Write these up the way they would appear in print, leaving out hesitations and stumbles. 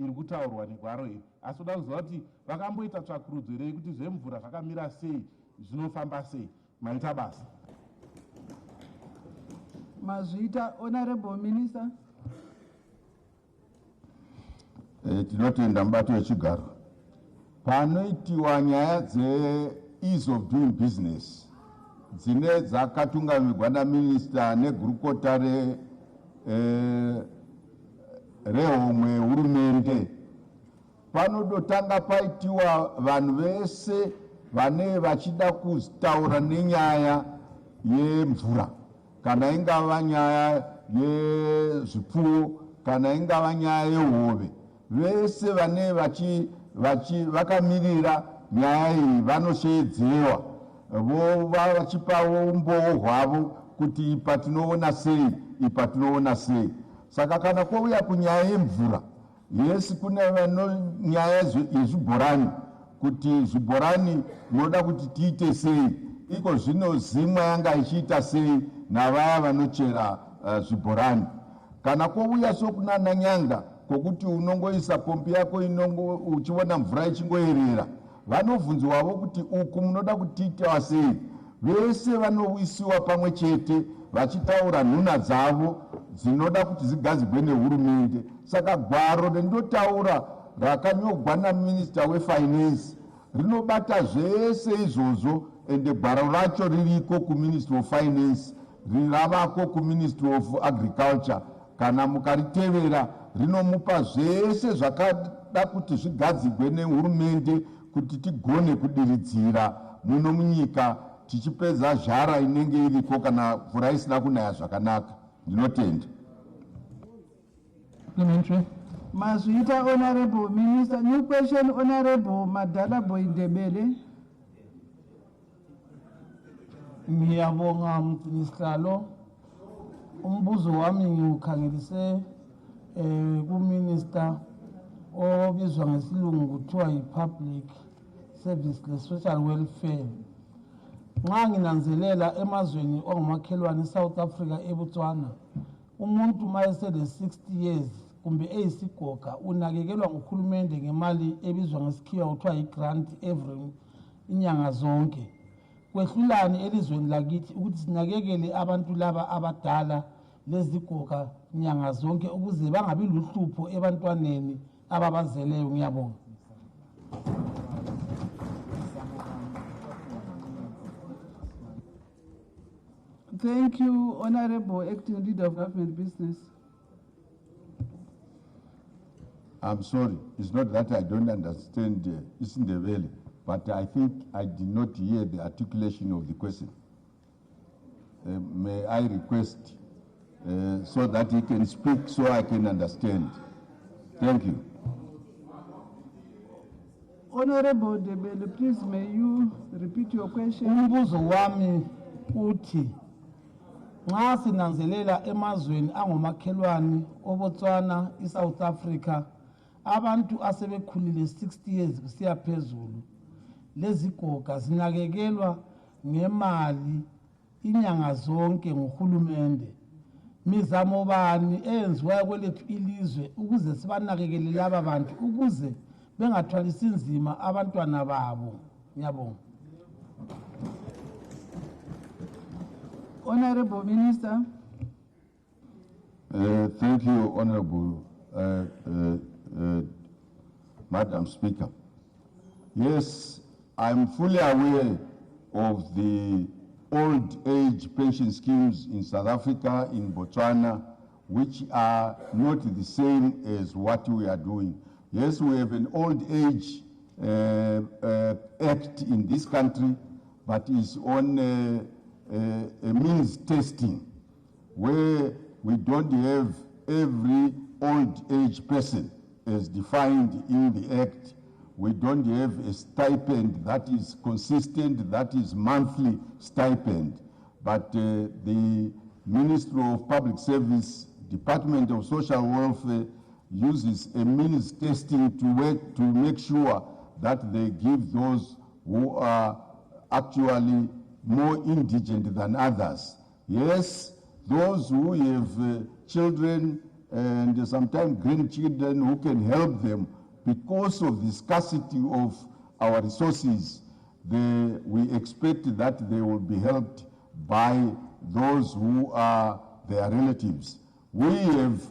iri kutaurwa negwaro iri. Asi toda kuziva kuti vakamboita tsvakurudzo here kuti zvemvura zvakamira sei, zvinofamba sei, maita basa. Mazvita Honorable Minister. Tinotenda mubato wechigaro. Panoitiwa nyaya dze-ease of doing business dzine dzakatungamirwa naminista negurukota rehomwe hurumende, panodotanga paitiwa vanhu vese vane vachida kutaura nenyaya yemvura, kana ingava nyaya yezvipfuwo, kana ingava nyaya yehove, vese vane vakamirira nyaya iyi vanosheedzewa, vova vachipawo umboo hwavo kuti ipa tinoona sei, ipa tinoona sei. Saka kana kwauya kunyaya yemvura, yesi kune nyaya yezvibhorani, kuti zvibhorani munoda kuti tiite sei, iko zvino zimwa yanga ichiita sei navaya vanochera zvibhorani. Kana kwauya sokunana nyanga kokuti unongoisa pombi yako uchiona mvura ichingoerera, vanobvunzwavo kuti uku munoda kutiita sei. Vese vanoisiwa pamwe chete vachitaura nhuna dzavo dzinoda kuti zigadzirwe nehurumende. Saka gwaro rendotaura rakanyogwa naminista wefinance rinobata zvese izvozvo, ende gwaro racho ririko kuministry of finance, riravako kuministry of agriculture. Kana mukaritevera rinomupa zvese zvakada kuti zvigadzirwe nehurumende kuti tigone kudiridzira muno munyika tichipedza zhara inenge iriko kana mvura isina kunaya zvakanaka. Ndinotenda. Supplementary. Mazvita Honorable Minister. New question, Honorable Madala Boindebele. Ngiyabonga mfinisikalo. Umbuzo wami ngiwukhangelise kuminister obizwa ngesilungu kuthiwa yi-public service le-social welfare. Nxa nginanzelela emazweni ongumakhelwane eSouth Africa, eBotswana, umuntu uma esele-60 years kumbe eyisigoga unakekelwa nguhulumende ngemali ebizwa ngesikhiwa kuthiwa yi-grant every inyanga zonke. Kwehlulani elizweni lakithi ukuthi sinakekele abantu laba abadala lezigoga inyanga zonke ukuze bangabi luhlupho ebantwaneni ababazeleyo? Ngiyabonga. Thank you, Honorable Acting Leader of Government Business. I'm sorry, it's not that I don't understand Isindebele, but I think I did not hear the articulation of the question. May I request so that he can speak so I can understand? Thank you. Honorable Debele, please may you repeat your question? Umbuzo wami uthi nxa sinanzelela emazweni angomakhelwane oBotswana, iSouth Africa, abantu asebekhulile 60 years kusiya phezulu, lezigoga zinakekelwa ngemali inyanga zonke nguhulumende. Mizamo bani eyenziwayo kwelethu ilizwe ukuze sibanakekele laba bantu ukuze bengathwalisi nzima abantwana babo? Ngiyabonga. Honorable Minister. Thank you, Honorable Madam Speaker. Yes, I'm fully aware of the old age pension schemes in South Africa, in Botswana, which are not the same as what we are doing. Yes, we have an old age act in this country, but it's on a means testing, where we don't have every old age person as defined in the act. We don't have a stipend that is consistent, that is monthly stipend. But the Ministry of Public Service, Department of Social Welfare, uses a means testing to make sure that they give those who are actually more indigent than others. Yes, those who have children and sometimes grandchildren who can help them because of the scarcity of our resources. We expect that they will be helped by those who are their relatives. We have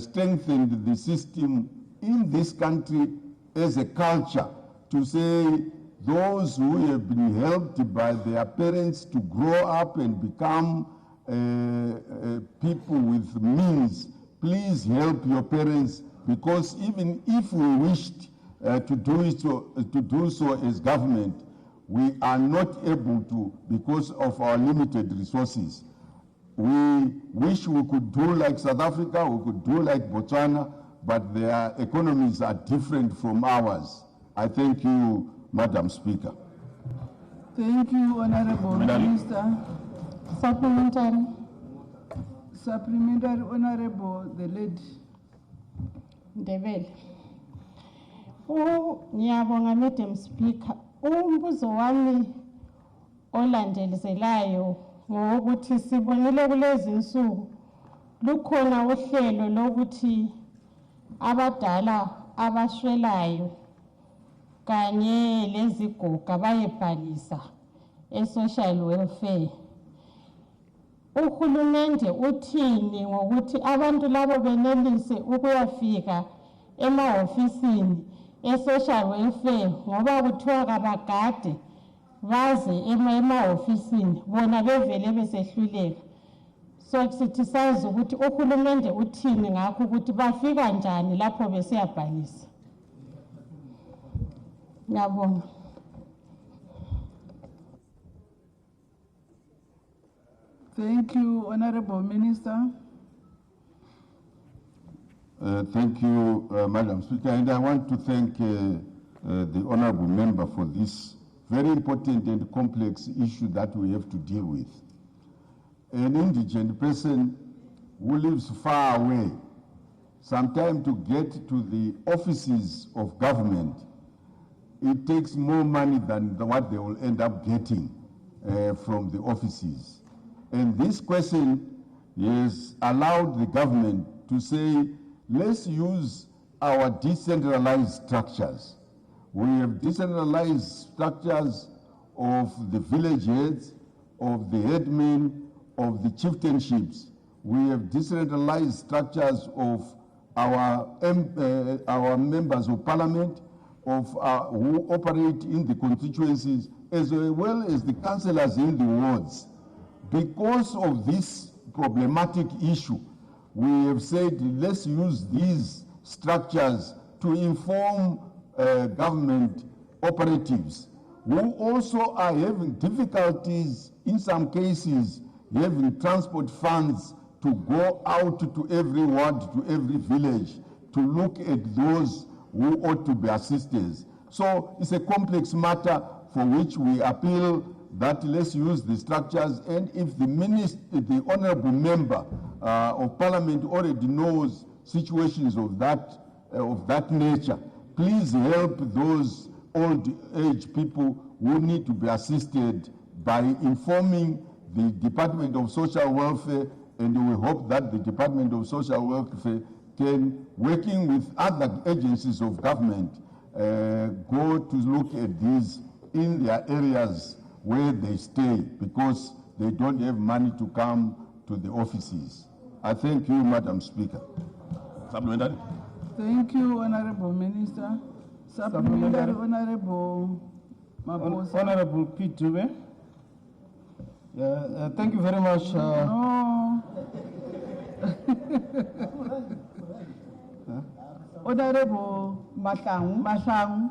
strengthened the system in this country as a culture to say those who have been helped by their parents to grow up and become people with means, please help your parents, because even if we wished to do so as government, we are not able to because of our limited resources. We wish we could do like South Africa, we could do like Botswana, but their economies are different from ours. I thank you, Madam Speaker. Thank you, Honorable Minister. Supplementary. Supplementary, Honorable the lady. Ndebele. Ngiyabonga Madam Speaker. Umbuzo wami olandelizayo ngokuthi sibonile kulezi insuku lukhona uhlelo lokuthi abadala abashwelayo kanye lezigoga bayebhalisa e-social welfare. Uhulumende uthini ngokuthi abantu labo benelise ukuyafika emahofisini e-social welfare ngoba kuthiwa kabagade baze emahofisini bona bevele besehluleka. So sithi sazi ukuthi uhulumende uthini ngakho ukuthi bafika njani lapho besiyabhalisa. Ngiyabonga. Thank you, Honorable Minister. Thank you, Madam Speaker, and I want to thank the Honourable Member for this very important and complex issue that we have to deal with. An indigent person who lives far away, sometimes to get to the offices of government, it takes more money than what they will end up getting from the offices. And this question has allowed the government to say, let's use our decentralized structures. We have decentralized structures of the village heads, of the headmen, of the chieftainships. We have decentralized structures of our members of parliament, of who operate in the constituencies, as well as the councillors in the wards. Because of this problematic issue, we have said let's use these structures to inform government operatives who also are having difficulties in some cases having transport funds to go out to every ward, to every village, to look at those who ought to be assisted. So it's a complex matter for which we appeal that let's use the structures, and if the honourable member of parliament already knows situations of that nature, please help those old age people who need to be assisted by informing the Department of Social Welfare, and we hope that the Department of Social Welfare can, working with other agencies of government, go to look at these in their areas where they stay, because they don't have money to come to the offices. I thank you, Madam Speaker. Supplementary. Thank you, Honorable Minister. Supplementary, Honorable Maposa. Honorable Pete Dube. Thank you very much. No. Honorable Mahlangu.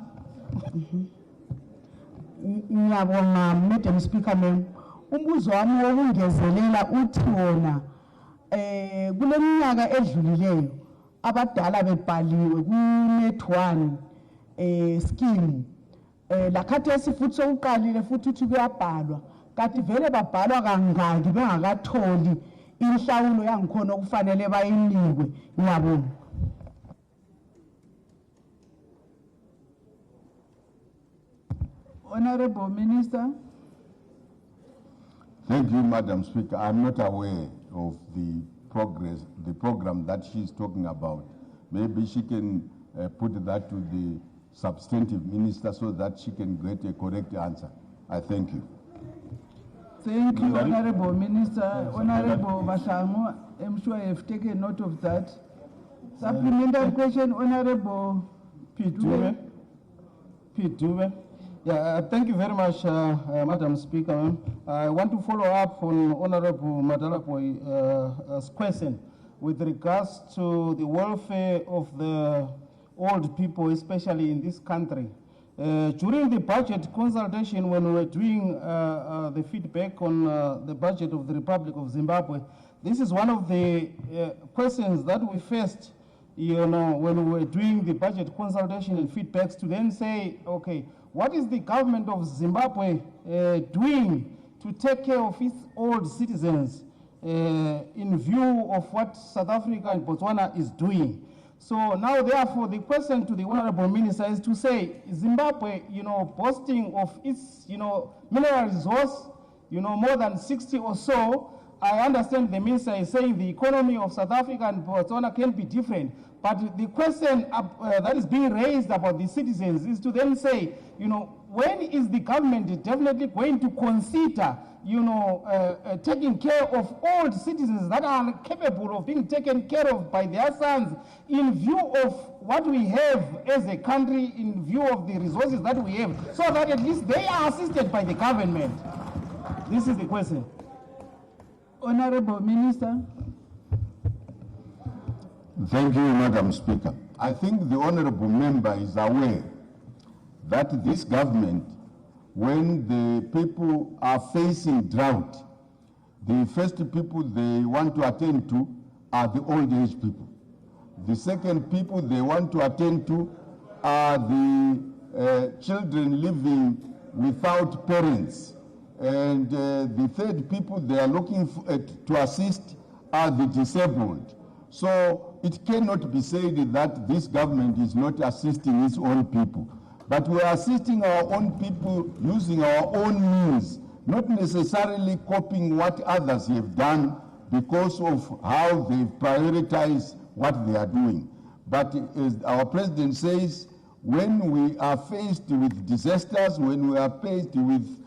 Ngiyabonga Madam Speaker ma'am. Umbuzo wami wokungezelela uthi wona kuleminyaka edlulileyo abadala bebhaliwe ku net 1 scheme lakhathesi futhi sokuqalile futhi uthi kuyabhalwa kanti vele babhalwa kangaki bengakatholi inhlawulo yangikhona okufanele bayinikwe. Ngiyabonga. Honorable Minister. Thank you, Madam Speaker. I'm not aware of the the program that she's talking about. Maybe she can put that to the substantive minister so that she can get a correct answer. I thank you. Thank you, Honorable Minister. Honorable Bashango, I'm sure you've taken note of that. Supplementary question, Honorable P2. Yeah, thank you very much, Madam Speaker. I want to follow up on Honorable Madalapo's question with regards to the welfare of the old people, especially in this country. During the budget consultation, when we were doing the feedback on the budget of the Republic of Zimbabwe, this is one of the questions that we faced, when we were doing the budget consultation and feedbacks, to then say, okay, what is the government of Zimbabwe doing to take care of its old citizens in view of what South Africa and Botswana is doing? So now, therefore, the question to the Honorable Minister is to say, Zimbabwe, boasting of its, mineral resource, more than 60 or so. I understand the Minister is saying the economy of South Africa and Botswana can be different. But the question that is being raised about the citizens is to then say, when is the government definitely going to consider, taking care of old citizens that are capable of being taken care of by their sons, in view of what we have as a country, in view of the resources that we have, so that at least they are assisted by the government? This is the question. Honorable Minister. Thank you, Madam Speaker. I think the honorable member is aware that this government, when the people are facing drought, the first people they want to attend to are the old age people. The second people they want to attend to are the children living without parents. And the third people they are looking to assist are the disabled. So it cannot be said that this government is not assisting its own people. But we are assisting our own people using our own means, not necessarily copying what others have done because of how they've prioritized what they are doing. But as our president says, when we are faced with disasters, when we are faced with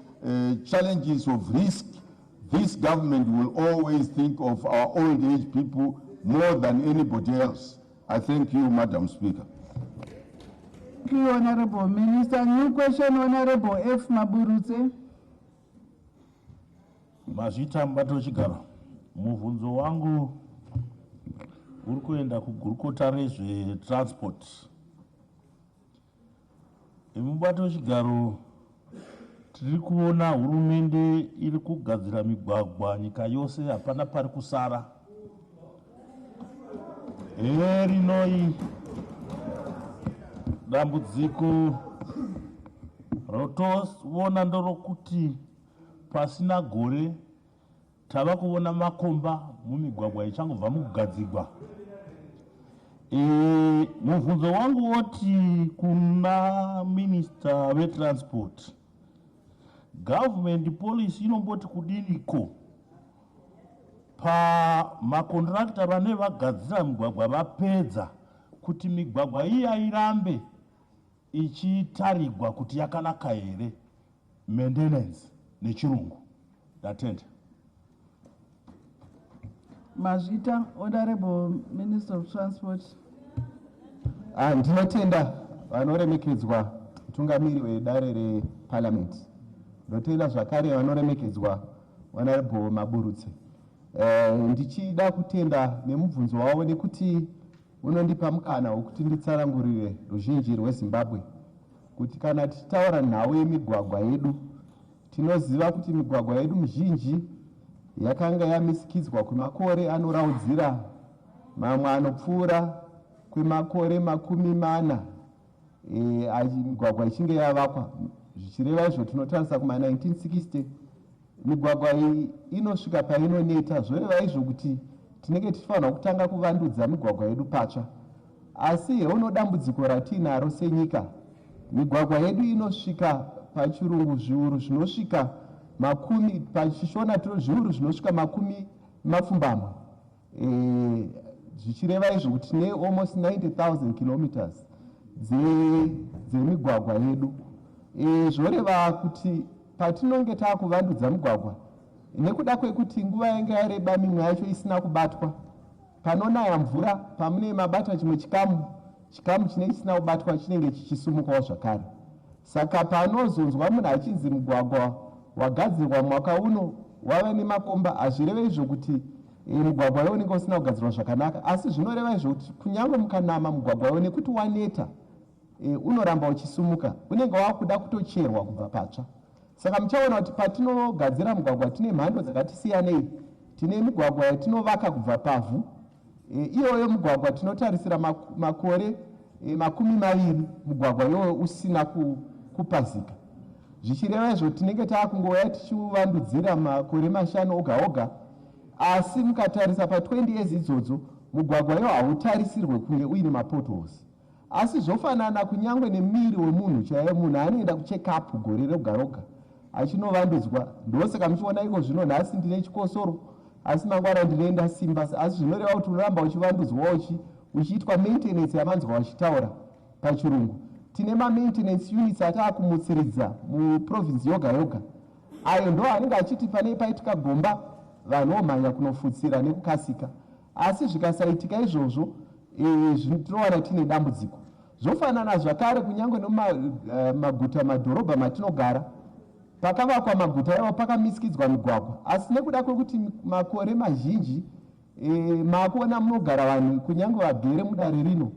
challenges of risk, this government will always think of our old age people more than anybody else. I thank you, Madam Speaker. Thank you, Honorable Minister. New question, Honorable F. Maburutse. Mazvita mubato chigaro. Muvhunzo wangu uri kuenda kugurukota rezvetransport. Mubato chigaro tiri kuona hurumende iri kugadzira migwagwa nyika yose, hapana pari kusara. Rinoi dambudziko rotoona ndorokuti pasina gore tava kuona makomba mumigwagwa ichangobva mukugadzirwa. Mubvunzo wangu woti kuna Minister weTransport, government policy inomboti kudiniko pamakontrakta vane vagadzira migwagwa vapedza kuti migwagwa iya irambe ichitarigwa kuti yakanaka here, maintenance nechirungu. Ndatenda. Mazvita, Honorable Minister of Transport. Ndinotenda vanoremekedzwa mutungamiri wedare reParliament. Ndotenda zvakare vanoremekedzwa Honorable Maburutse. Ndichida kutenda nemubvunzo wavo nekuti unondipa mukana wekuti nditsanangurire ruzhinji rweZimbabwe kuti kana tichitaura nhau yemigwagwa yedu, tinoziva kuti migwagwa yedu mizhinji yakanga yamisikidzwa kwemakore anoraudzira, mamwe anopfuura kwemakore 40 migwagwa ichinge yavakwa. Zvichireva izvo tinotarisa kuma 1960 migwagwa iyi inosvika painoneta, zvoreva izvo kuti tinenge tichifanira kutanga kuvandudza migwagwa yedu patsva. Asi heono dambudziko ratinaro senyika, migwagwa yedu inosvika pachirungu zviuru zvinosvika 10, pachishona tiro zviuru zvinosvika 10 mapfumbamwe. zvichireva izvo kuti tine almost 90,000 kilometers dzemigwagwa yedu. Zvoreva kuti patinonge taakuvandudza mugwagwa nekuda kwekuti nguva yange yareba mimwe yacho isina kubatwa, panonaya mvura pamune mabata chimwe chikamu chinenge chisina kubatwa chinenge chichisumukawo zvakare. Saka panozonzwa munhu achinzi mugwagwa wagadzirwa mwaka uno wava nemakomba, hazvireve izvo kuti mugwagwa iwo unenge usina kugadzirwa zvakanaka, asi zvinoreva izvo kuti kunyange mukanama mugwagwa iwo nekuti waneta unoramba uchisumuka, unenge wakuda kutocherwa kubva patsva. Saka muchaona kuti patinogadzira mugwagwa tine mhando dzakati siyanei. Tine migwagwa yatinovaka kubva pavhu, iyoyo mugwagwa tinotarisira makore 20 mugwagwa iyoyo usina kupazika. Zvichireva izvo tinenge taakungouya tichivandudzira makore 5 oga oga, asi mukatarisa pa20 years idzodzo mugwagwa iwo hautarisirwe kunge uine mapotholes. Asi zvofanana kunyange nemiri wemunhu chaiye, munhu anoenda kucheck-up gore roga roga achinovandudzwa. Ndosaka muchiona iko zvino nhasi ndine chikosoro asi mangwana ndinoenda simba, asi zvinoreva kuti unoramba uchivandudzwawo uchiitwa maintenance yamanzwa vachitaura pachirungu. Tine ma-maintenance units ataakumutsiridza muprovinsi yoga yoga, ayo ndo anenge achiti panei paitika gomba vanhu vomhanya kunofutsira nekukasika. Asi zvikasaitika izvozvo tinowana tine dambudziko. Zvofanana zvakare kunyange nomumaguta madhorobha matinogara, pakavakwa maguta iwo pakamisikidzwa migwagwa, asi nekuda kwekuti makore mazhinji makuona munogara vanhu kunyange vagere mudare rino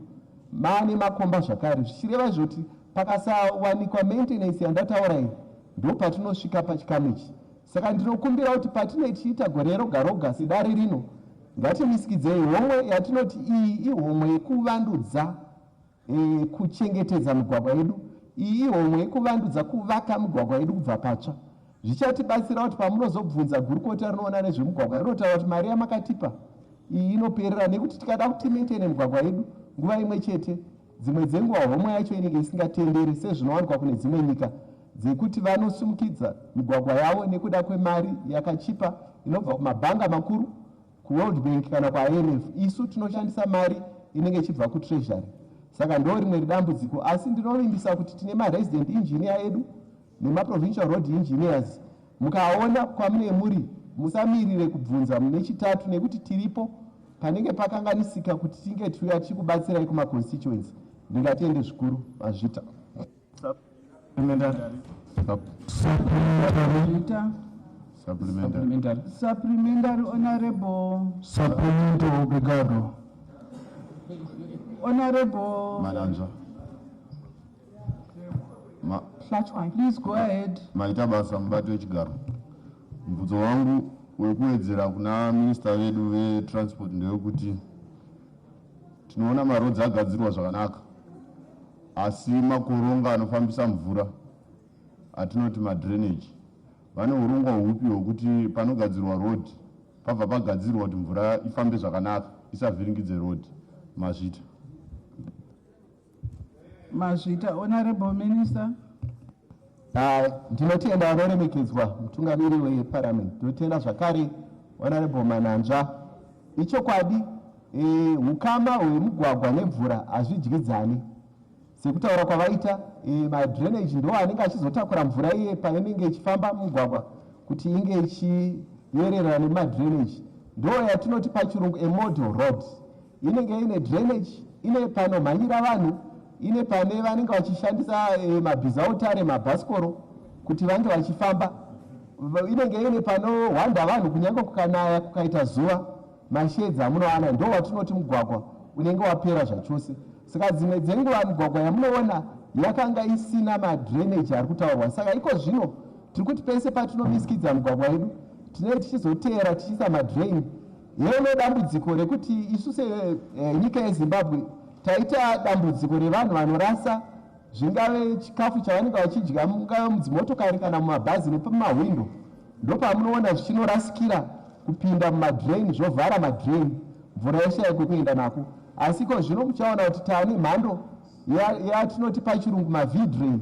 maane makomba zvakare, zvichireva izvoti pakasawanikwa maintenance yandataura iyi ndo patinosvika pachikamu ichi. Saka ndinokumbira kuti patine tichiita gore roga roga sedare rino ngatimisikidzei homwe yatinoti iyi ihomwe yekuvandudza kuchengetedza migwagwa yedu, iyi ihomwe yekuvandudza kuvaka migwagwa yedu kubva patsva. Zvichatibatsira kuti pamunozobvunza gurukota rinoona nezvemugwagwa rinotaura kuti mari yamakatipa iyi inoperera, nekuti tikada kuti maintain migwagwa yedu nguva imwe chete, dzimwe dzenguva homwe yacho inenge isingatenderi sezvinowanikwa kune dzimwe nyika dzekuti vanosumukidza migwagwa yavo nekuda kwemari yakachipa inobva kumabhanga makuru, kuworld bank kana kwaIMF. Isu tinoshandisa mari inenge ichibva kutreasury. Saka ndo rimwe dambudziko, asi ndinovimbisa kuti tine ma-resident engineer edu nema-provincial road engineers. Mukaona kwamune muri musamirire kubvunza mune chitatu, nekuti tiripo panenge pakanganisika kuti tinge tiuya tichikubatsirai kuma-constituency. Ndingatiende zvikuru mazvita. Supplementary Honorable Supplementary Obrigado. Honorable Mananja. Please go ahead. Maita basa mubati wechigaro. Mubvunzo wangu wekuwedzera kuna minista wedu vetransport ndewekuti tinoona marodzi agadzirwa zvakanaka, asi makoronga anofambisa mvura atinoti madrainage, vane urongwa hupi hwekuti panogadzirwa road pabva pagadzirwa kuti mvura ifambe zvakanaka isavhiringidze road? Mazvita. Honorable Minister. Ndinotenda vanoremekedzwa mutungamiri weparliament. Ndinotenda zvakare Honorable Mananja. Ichokwadi ukama hwemugwagwa nemvura hazvidyidzani. Sekutaura kwavaita, madrainage ndo anenge achizotakura mvura iye painenge ichifamba mugwagwa kuti inge ichiyerera nemadrainage. Ndo yatinoti pachirungu model road. Inenge ine drainage, ine panomhanyira vanhu, ine pane vanenge vachishandisa mabhizautare, mabhasikoro kuti vange vachifamba, inenge ine panohwanda vanhu kunyange kukanaya kukaita zuva, mashedzi amunowana. Ndo watinoti mugwagwa unenge wapera zvachose. Saka dzimwe dzenguva migwagwa yamunoona yakanga isina madrainage ari kutaurwa. Saka iko zvino tiri kuti pese patinomisikidza migwagwa yedu tinenge tichizoteera tichiisa madrain. Yeno dambudziko rekuti isu senyika yeZimbabwe taita dambudziko revanhu vanorasa zvingave chikafu chavanenge vachidya mungave mudzimotokari kana mumabhazi nepamahwindo. Ndo pamunoona zvichinorasikira kupinda mumadrain, zvovhara madrain, mvura yeshe yekuenda nako. Asi ko zvino muchaona kuti taane mhando yatinoti pachirungu maviddrain,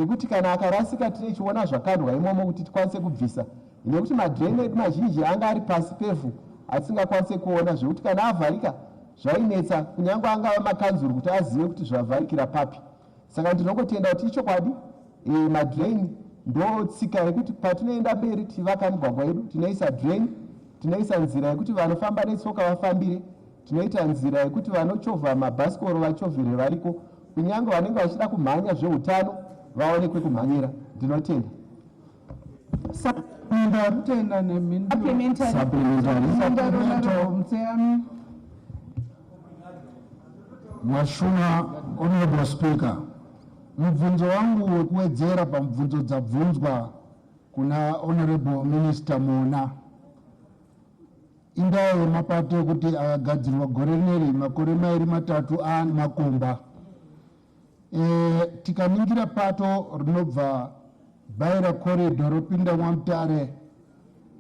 ekuti kana akarasika tichiona zvakandwa imomo kuti tikwanise kubvisa, nekuti madrain edu mazhinji anga ari pasi pevhu asingakwanise kuona zvekuti kana avharika zvainetsa kunyange angava makanzuru kuti azive kuti zvavharikira papi. Saka ndinongotenda kuti ichokwadi madrain ndo tsika yekuti patinoenda mberi tivaka mugwagwa yedu tinoisa drain, tinoisa nzira yekuti vanofamba netsoka vafambire, tinoita nzira yekuti vanochovha mabhasikoro vachovhere variko, kunyange vanenge vachida kumhanya zveutano vaonekwe kumhanyira. Ndinotenda. Mwashuma, Honorable Speaker. Mubvunzo wangu wekuwedzera pamubvunzo dzabvunzwa kuna Honorable Minister Mona. Indaa yemapato ekuti akagadzirwa gore rineri makore mairi matatu makomba. Tikaningira pato rinobva Baira corridor ropinda Mwamutare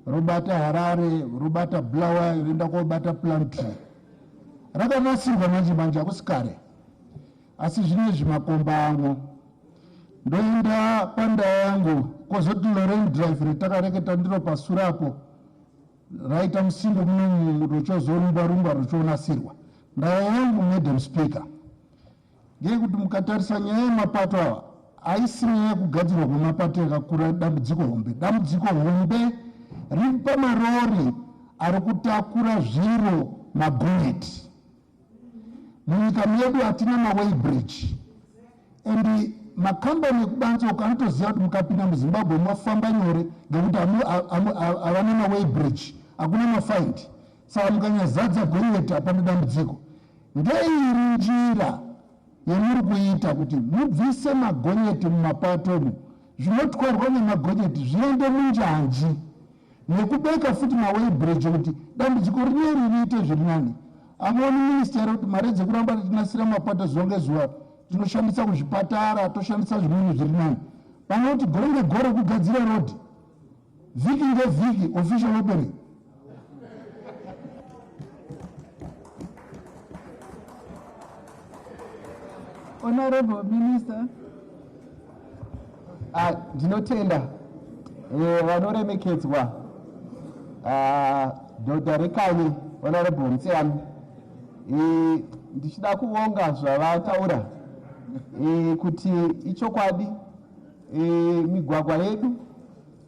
robata Harare robata Bulawayo roenda kobata Plumtree. Rakanasirwa manje akusikare. Asi zvinezvi makomba amwe. Ndoenda panda yangu kozoti Lorraine Drive retakareketa ndiro pasurapo raita musindo muno rochozorumba rochonasirwa. Ndaya yangu Madam Speaker, ngekuti mukatarisa nyaya yemapato awa haisi nyaya kugadzirwa kwemapato yakakura dambudziko hombe. Dambudziko hombe riri pamarori ari kutakura zviro magonyeti. Munyika medu hatina maway bridge, and makambani ekubanze ukanotoziva kuti mukapinda muZimbabwe mafamba nyore ngekuti havana maway bridge, hakuna mafind. Saka mukanyazadza gonyeti hapana dambudziko. Ngeiri njira yemuri kuita kuti mubvise magonyeti mumapato mu zvinotwarwa nemagonyeti zviende munjanji nekubeka futi maway bridge kuti dambudziko rineri riite zviri nani. Amoni ministeri kuti mari dzekuramba tinasira mapato zuva ngezuva tinoshandisa kuzvipatara, toshandisa zvinhu zviri nani. Pamwe kuti gore ngegore kugadzira road vhiki ngevhiki official opening. Honorable Minister. Ndinotenda vanoremekedzwa dhodha rekanyi Honorable Mtseyami. Ndichida kuvonga zvavataura kuti ichokwadi migwagwa yedu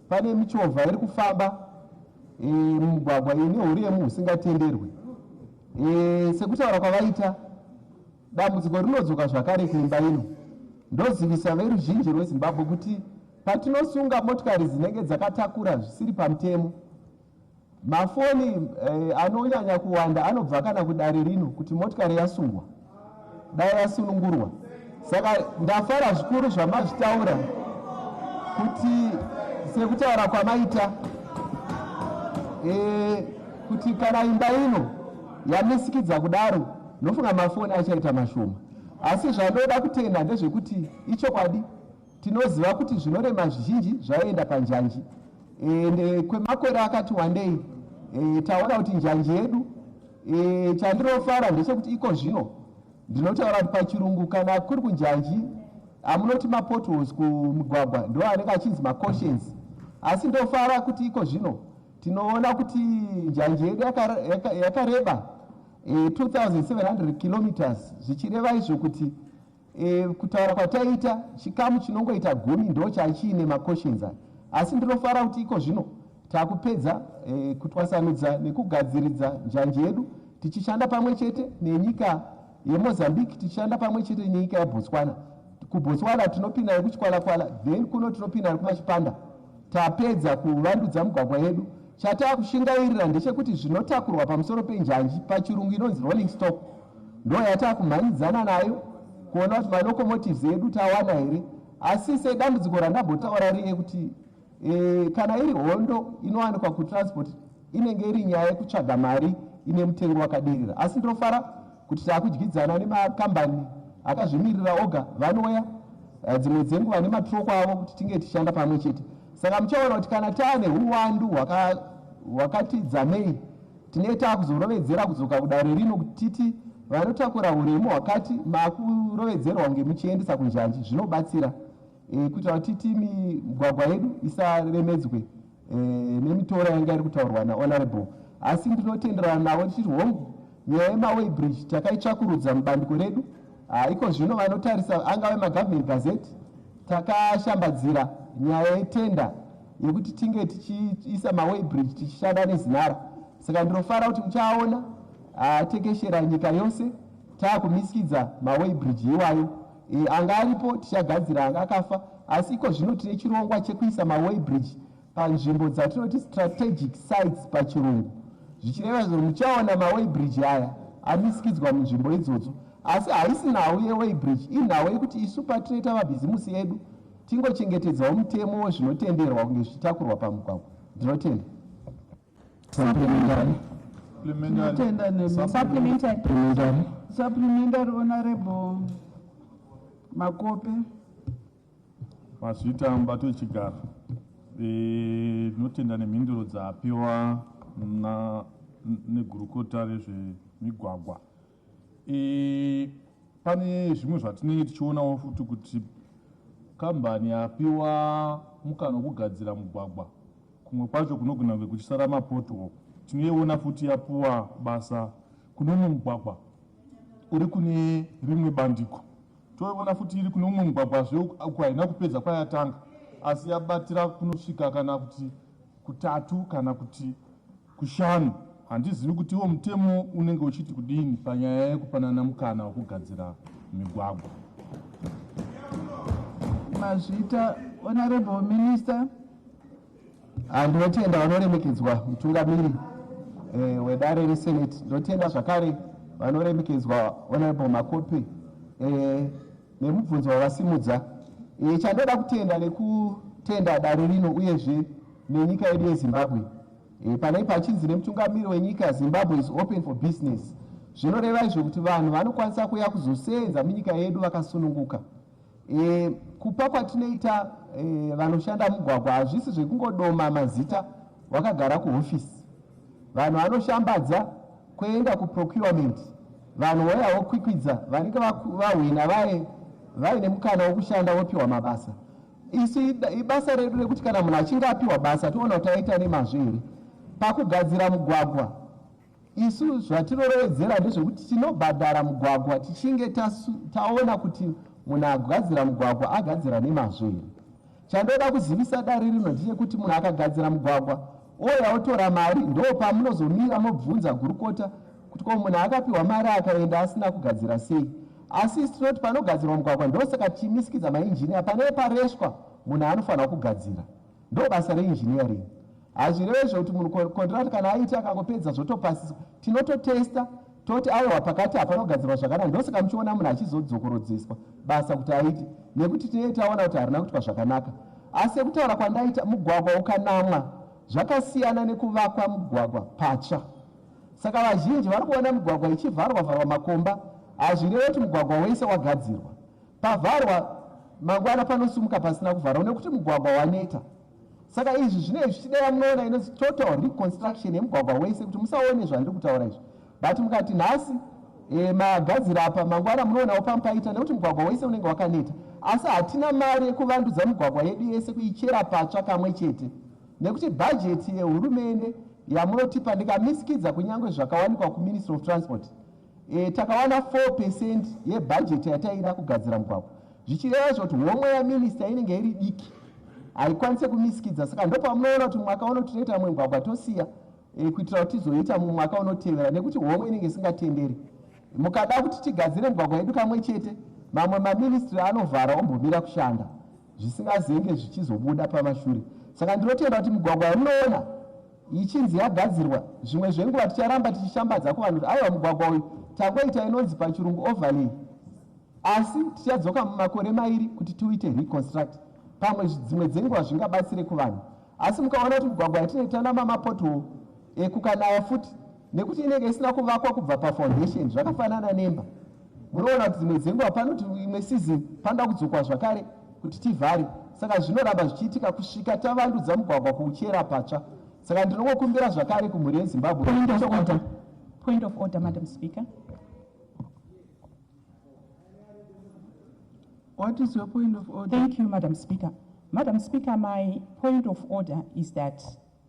pane michovha iri kufamba mugwagwa ine huremu husingatenderwi. Sekutaura kwavaita dambudziko rinodzoka zvakare kuimba ino. Ndozivisa veruzhinji rweZimbabwe kuti patinosunga motikari dzinenge dzakatakura zvisiri pamutemo, mafoni anonyanya kuwanda anobva kana kudare rino kuti motikari yasungwa, dai yasunungurwa. Saka ndafara zvikuru zvamazvitaura kuti sekutaura kwamaita kuti kana imba ino yamisikidza kudaro nofunga mafoni achaita mashoma. Asi zvandoda kutenda ndezvekuti ichokwadi tinoziva kuti zvinorema zvizhinji zvaenda panjanji. Kwemakore akati wandei taona kuti njanji yedu chandinofara ndechekuti iko zvino ndinotaura kuti pachirungu kana kuri kunjanji amunoti mapotholes kumugwagwa ndo anenge achinzi macautions. Asi ndofara kuti iko zvino tinoona kuti njanji yedu yakareba 2700 kilometers, zvichireva izvo kuti kutaura kwataita chikamu chinongoita 10 ndo chachiine macautions. Asi ndinofara kuti iko zvino takupedza kutwasanudza nekugadziridza njanji yedu tichishanda pamwe chete nenyika yeMozambique, tichishanda pamwe chete nenyika yeBotswana. KuBotswana tinopinda nekuchikwalakwala, then kuno tinopinda nekumachipanda. Tapedza kuvandudza mugwagwa yedu. Chatakushingairira ndechekuti zvinotakurwa pamusoro penjanji pachirungu inonzi rolling stock ndo yatakumhanyidzana nayo kuona kuti malocomotives edu tawana here. Asi sedambudziko randambotaura riye kuti kana iri hondo inowanikwa kutransport inenge iri nyaya yekutsvaga mari ine mutengo wakaderera. Asi ndinofara kuti takudyidzana nemakambani akazvimirira oga vanouya dzimwe dzenguva nematroko avo kuti tinge tichishanda pamwe chete. Saka muchaona kuti kana taane uwandu hwakati dzamei tinenge takuzorovedzera kudzoka kudare rino kuti titi vanotakura uremu hwakati makurovedzerwa kunge muchiendesa kunjanji zvinobatsira kuita kuti titi migwagwa yedu isaremedzwe nemitora yanga iri kutaurwa naHonorable asi ndinotenderana nawo ndichiti hongu nyaya yemaway-bridge takaitsvakurudza mubandiko redu. Iko zvino vanotarisa angave magovernment gazette takashambadzira nyaya yetenda yekuti tinge tichiisa maway-bridge tichishanda nezinara. Saka ndinofara kuti muchaona tekeshera nyika yose taakumisikidza maway-bridge iwayo. Anga aripo tichagadzira, anga akafa, asi iko zvino tine chirongwa chekuisa maway-bridge panzvimbo dzatinoti strategic sites pachirungu. Zvichireva zviro muchaona maway-bridge aya amisikidzwa munzvimbo idzodzo, asi haisi nhau yeway-bridge, inhau yekuti isu patinoita mabhizimusi edu tingochengetedzawo mutemo wezvinotenderwa kunge zvichitakurwa pamugwagwa. Ndinotenda. Supplementary Honorable Makope. Mazvita mubato wechigaro. Ndinotenda nemhinduro dzapiwa negurukota rezvemigwagwa. Pane zvimwe zvatinenge tichionawo futi kuti kambani yapiwa mukana wokugadzira mugwagwa, kumwe kwacho kunogona kunge kuchisara mapoto. Tinoiona futi yapuwa basa kune umwe mugwagwa uri kune rimwe bandiko. Toiona futi iri kune umwe mugwagwa uko haina kupedza kwayatanga, asi yabatira kunosvika kana kuti kutatu kana kuti kushanu. Handizivi kuti iwo mutemo unenge uchiti kudini panyaya yekupanana mukana wokugadzira migwagwa. Mazvita Honorable Minister. Ndinotenda vanoremekedzwa mutungamiri wedare resenate. Ndinotenda zvakare vanoremekedzwa Honorable Makope nemubvunzo wavasimudza. Chandoda kutenda nekutenda dare rino uyezve nenyika yedu yeZimbabwe. Panaipa achinzi nemutungamiri wenyika Zimbabwe is open for business. Zvinoreva izvo kuti vanhu vanokwanisa kuya kuzosenza munyika yedu vakasununguka. Kupa kwatinoita vanoshanda mugwagwa hazvisi zvekungodoma mazita wakagara kuhofisi. Vanhu vanoshambadza kuenda kuprocurement, vanhu vaya vokwikwidza vanenge vahwina vaine mukana wokushanda wopiwa mabasa. Isu ibasa redu rekuti kana munhu achinge apiwa basa toona kuti aita nemazvo here. Pakugadzira mugwagwa isu zvatinorowedzera ndezvekuti tinobhadhara mugwagwa tichinge taona kuti munhu agadzira mugwagwa agadzira nemazvo here. Chandoda kuzivisa dare rino ndechekuti munhu akagadzira mugwagwa ouya otora mari, ndo pamunozomira mobvunza gurukota kuti ko munhu akapiwa mari akaenda asina kugadzira sei. Asi tinoti panogadzirwa mugwagwa ndosaka tichimisikidza mainjiniya pane pareshwa munhu anofanira kugadzira, ndo basa reinjiniyaring. Hazvirevi zvekuti munhu contract kana aita akangopedza zvotopasiswa, tinototesta toti aiwa pakati hapana kugadzirwa zvakanaka, ndosaka muchiona munhu achizodzokorodzeswa basa kuti aite, nekuti tinenge taona kuti harina kuitwa zvakanaka. Asi sekutaura kwandaita, mugwagwa ukanamwa zvakasiyana nekuvakwa mugwagwa patsva. Saka vazhinji vari kuona mugwagwa ichivharwa makomba, hazvirevi kuti mugwagwa wese wagadzirwa. Pavharwa mangwana panosumuka pasina kuvharwa nekuti mugwagwa waneta. Saka izvi zvinenge zvichideva munoona inonzi total reconstruction yemugwagwa wese, kuti musaone zvandiri kutaura izvi. But mukati nhasi magadzira apa mangwana munoona pampaita nekuti mugwagwa wese unenge wakaneta. Asi hatina mari yekuvandudza mugwagwa yedu yese kuichera patsva kamwe chete, nekuti bhajeti yehurumende yamunotipa ndikamisikidza kunyange zvakawanikwa kuMinistry of Transport, takawana 4% yebhajeti yataida kugadzira mugwagwa. Zvichireva zvoti homwe yaminista inenge iri diki, haikwanise kumisikidza. Saka ndopamunoona kuti mwaka uno tinoita mumwe mugwagwa tosiya kuitira kuti tizoita mumwaka unotevera, nekuti homwe inenge isingatenderi. Mukada kuti tigadzire mugwagwa yedu kamwe chete, mamwe maministri anovhara ombomira kushanda zvisingazenge zvichizobuda pamashure. Saka ndinotenda kuti migwagwa yamunoona ichinzi yagadzirwa, zvimwe zvenguva ticharamba tichishambadza kuvanhu kuti aiwa mugwagwa uyu tangoita inonzi pachirungu overlay, asi tichadzoka mumakore mairi kuti tiuite reconstruct. Pamwe dzimwe dzenguva zvingabatsire kuvanhu, asi mukaona kuti migwagwa yatinoita namamapoto kukanaya futi, nekuti inenge isina kuvakwa kubva pafoundation zvakafanana nemba, munoona kuti dzimwe dzenguva panoti imwe season panoda kudzokwa zvakare kuti tivhare. Saka zvinoramba zvichiitika kusvika tavandudza mugwagwa kuuchera patsva. Saka ndinongokumbira zvakare kumhuri yeZimbabwe. Point of order, Madam Speaker. What is your point of order? Thank you, Madam Speaker. Madam Speaker, my point of order is that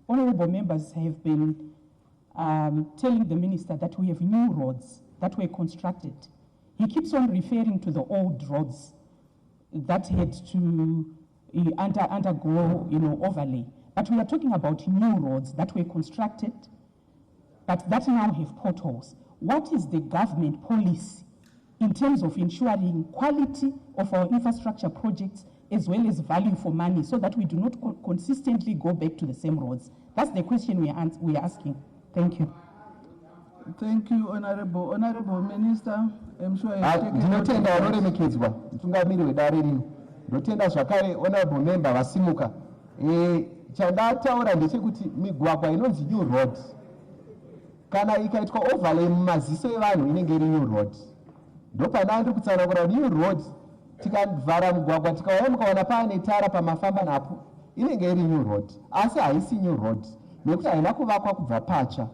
honorable members have been telling the minister that we have new roads that were constructed. He keeps on referring to the old roads that had to undergo, overlay. But we are talking about new roads that were constructed, but that now have potholes. What is the government policy in terms of ensuring quality of our infrastructure projects as well as value for money so that we do not consistently go back to the same roads? That's the question we are asking. Thank you. Thank you, Honorable. Honorable Minister, I'm sure you have taken ndinotenda vanoremekedzwa mutungamiri wedare rino. Ndotenda zvakare honorable member vasimuka. Chandataura ndechekuti migwagwa inonzi new road kana ikaitwa overlay mumaziso evanhu inenge iri new road. Ndopana ndiri kutsanangura new road tikavhara mugwagwa tikauya mukaona paane tara pamafamba napo inenge iri new road, asi haisi new road nekuti haina kuvakwa kubva patsva.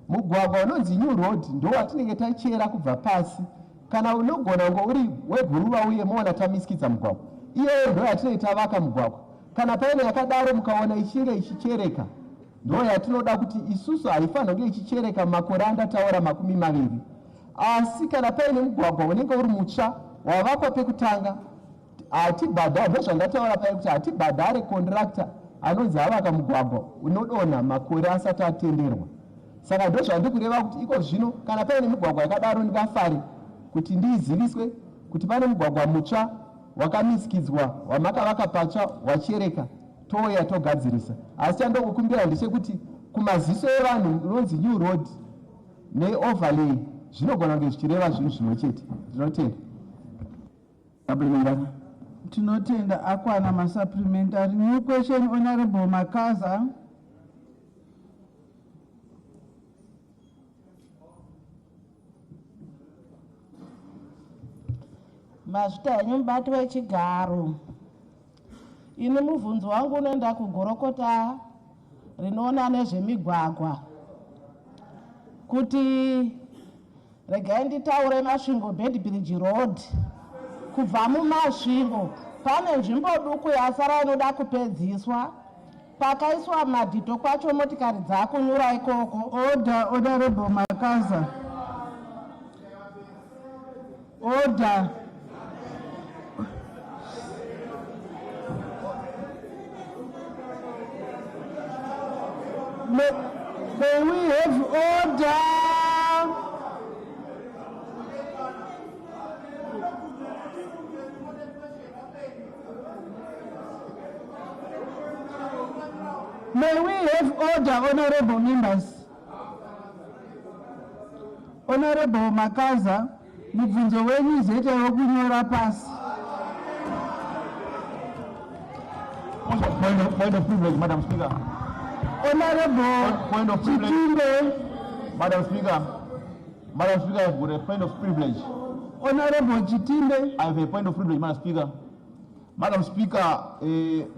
Mugwagwa unonzi new road ndowatinenge tachera kubva pasi. Kana unogona ngo uri weguruva uye moona tamisikidza mugwagwa, iyeyo ndo yatinenge tavaka mugwagwa. Kana paine yakadaro mukaona ichinge ichichereka, ndo yatinoda kuti isusu haifanira kunge ichichereka makore andataura 20. Asi kana paine mugwagwa unenge uri mutsva wavakwa pekutanga, hatibhadhare, ndozvandataura paya kuti hatibhadhare contractor anonzi avaka mugwagwa unodonha makore asati atenderwa. Saka ndozvandiri kureva kuti iko zvino kana paine migwagwa yakadaro ndingafare kuti ndiiziviswe kuti pane mugwagwa mutsva wakamisikidzwa wamakavaka patsva wachereka touya togadzirisa. Asi chandokukumbira ndechekuti kumaziso evanhu unonzi new road neoverlay zvinogona kunge zvichireva zvinhu zvimwe chete. Ndinotenda. Tinotenda akwana masupplementary. New question, Honorable Makaza. Mazvita henyu mubati wechigaro. Ini mubvunzo wangu unoenda kugorokota rinoona nezvemigwagwa. Kuti regai nditaure Masvingo Bedbridge Road. Kubva muMasvingo pane nzvimbo duku yasara inoda kupedziswa. Pakaiswa madhito kwacho motikari dzakunyura ikoko. Order, Honorable Makaza. Order. May we have order? May we have order, honorable members? Honorable Makaza, mubvunzo wenyu zete wokunyora pasi. Point of privilege, Madam Speaker. Honorable Point of privilege. Chitimbe. Madam Speaker, I have got a point of privilege. Honorable Chitimbe. I have a point of privilege, Madam Speaker. Madam Speaker,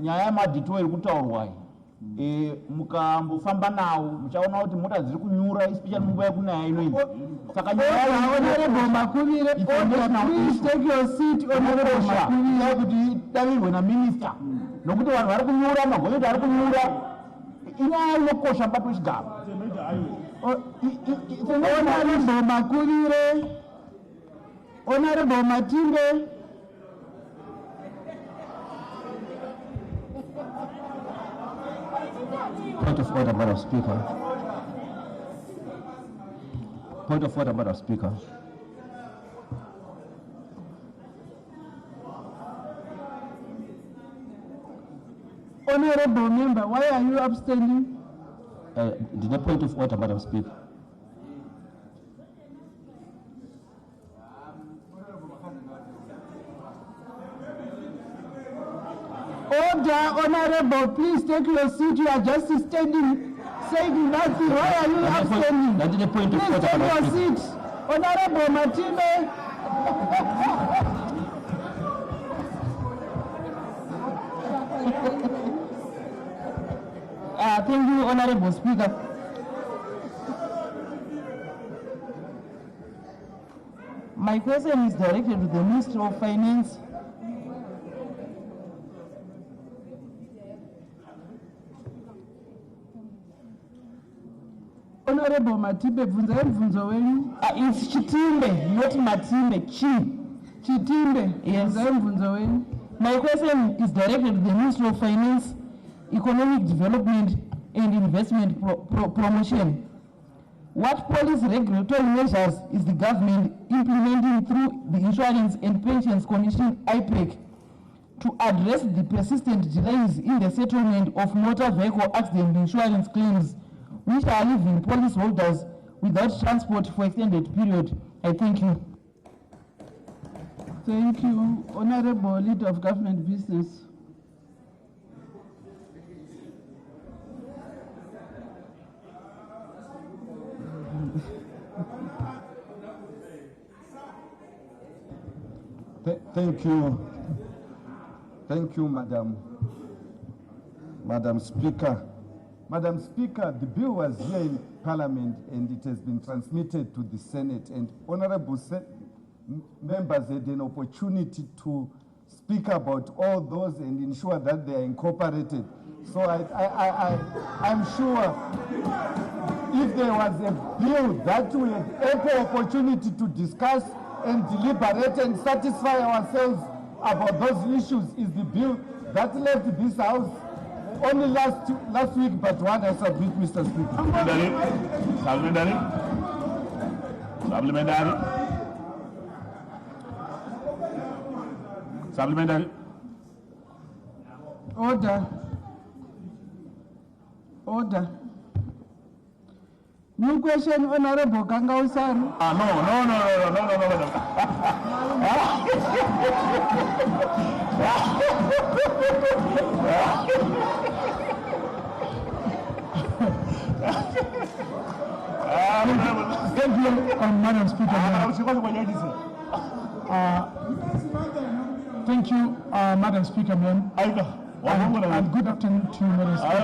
nyaya yemadhito iri kutaurwa mukambofamba nawo muchaona kuti mota dziri kunyura especially munguva yekunaya inoyi. Saka Honorable Makurire, please take your seat, Honorable Makurire. kuti davirwe naminister nokuti vanhu vari kunyura, magonyeti ari kunyura, inyaya inokosha mubati wechigaro. Honorable Makurire, Honorable Matimbe. Point of order, Madam Speaker. Point of order, Madam Speaker. Honorable member, why are you abstaining? The point of order, Madam Speaker. Order, Honorable, please take your seat. You are just standing, saying nothing. Why are you abstaining? That is the point of Please order, take Madam your Speaker. seat. Honorable Matimbe. Thank you, Honorable Speaker. My question is directed to the Minister of Finance. Honorable Matibe, bvunzai mubvunzo wenyu. It's Chitimbe, not Matimbe, Chitimbe, yes. Bvunzai mubvunzo wenyu. My question is directed to the Ministry of Finance, Economic Development and Investment Promotion. What policy regulatory measures is the government implementing through the Insurance and Pensions Commission, IPEC, to address the persistent delays in the settlement of motor vehicle accident insurance claims, which are leaving policyholders without transport for extended period? I thank you. Thank you. Honorable Leader of Government Business. Thank you. Thank you, Madam Speaker. Madam Speaker, the bill was here in Parliament and it has been transmitted to the Senate, and honorable members had an opportunity to speak about all those and ensure that they are incorporated. So I'm sure if there was a bill that we had ample opportunity to discuss and deliberate and satisfy ourselves about those issues, is the bill that left this House only last week, but one I submit, Mr. Speaker. Supplementary. Supplementary. Order. New question, Honorable Kangausari. No. Thank you, Madam Speaker. Thank you, Madam Speaker, ma'am. And good afternoon to you, Madam Speaker.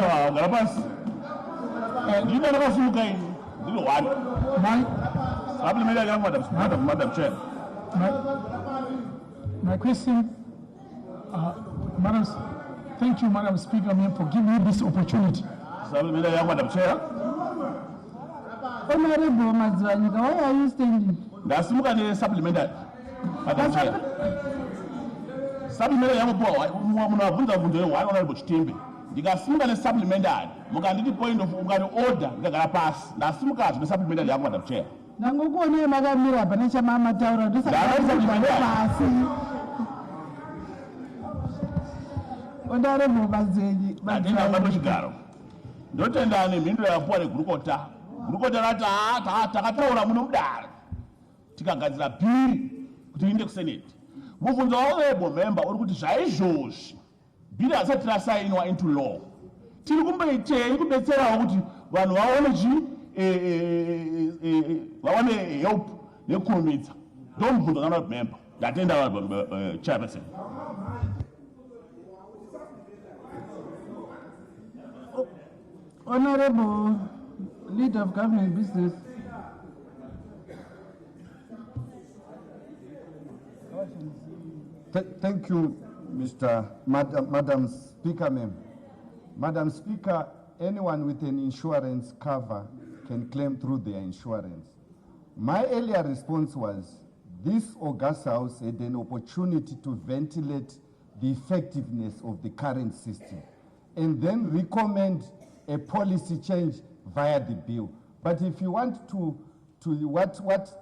Madam Chair. My question, thank you, Madam Speaker, ma'am, for giving me this opportunity. Madam Chair. Honorable Madzwanika, why are you standing? That's supplementary. Madam Chair. Supplementary honorable Chitimbe. Ndikasimuka supplementary mukanditi point of order ndakagara pasi ndasimuka zvine supplementary yangu Madam Chair. Ndangokuonei makamira pane chamamataura ndosapasi. Honorable Badzenyi. Ndinamba chigaro. Ndotenda nemhinduro yapuwa regurukota. Gurukota rati takataura muno mudare. Tikagadzira bhiri kuti iende kuSenate. Mubvunzo honorable member uri kuti zvaizvozvi bhiri hasati rasainwa into law. Tiri kumboitei kudetserawo kuti vanhu vaone help nekurumidza. Ndomubvunzo honorable member. Ndatenda chairperson. Honorable Leader of Government Business. Thank you, Madam Speaker, ma'am. Madam Speaker, anyone with an insurance cover can claim through their insurance. My earlier response was, this august House had an opportunity to ventilate the effectiveness of the current system and then recommend a policy change via the bill. But if you want to what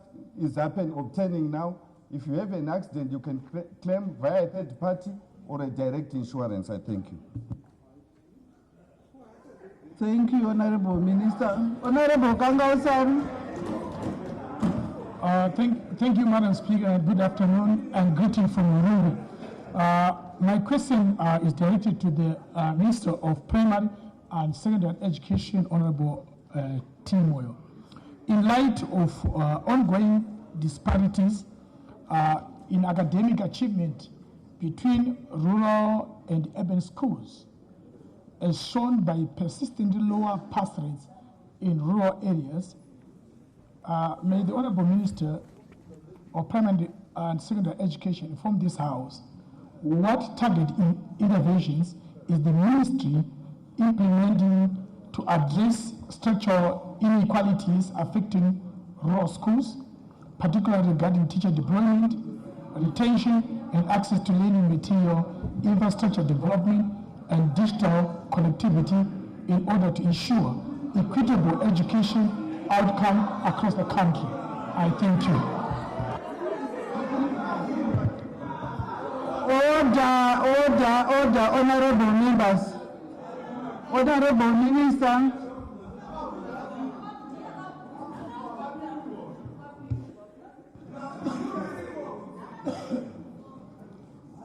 is obtaining now, if you have an accident, you can claim via a third party or a direct insurance. I thank you. Thank you, Honorable Minister. Honorable Kangausari. Thank you, Madam Speaker, and good afternoon, and greeting from Ururu. My question is directed to the Minister of Primary and Secondary Education, Honorable Timoyo. In light of ongoing disparities in academic achievement between rural and urban schools, as shown by persistently lower pass rates in rural areas, may the Honorable Minister of Primary and Secondary Education inform this House what targeted interventions is the Ministry implementing to address structural inequalities affecting rural schools, particularly regarding teacher deployment, retention, and access to learning material, infrastructure development, and digital connectivity in order to ensure equitable education outcome across the country. I thank you. Order, honorable members. Honorable Minister.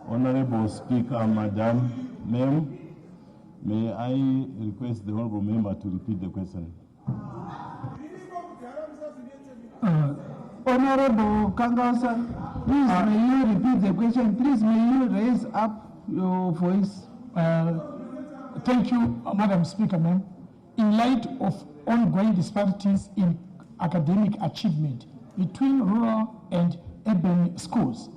Honorable Speaker, Madam, Ma'am, may I request the honorable member to repeat the question? Honorable Kangausa, please may you repeat the question. Please may you raise up your voice. Thank you, Madam Speaker, ma'am. In light of ongoing disparities in academic achievement between rural and urban schools,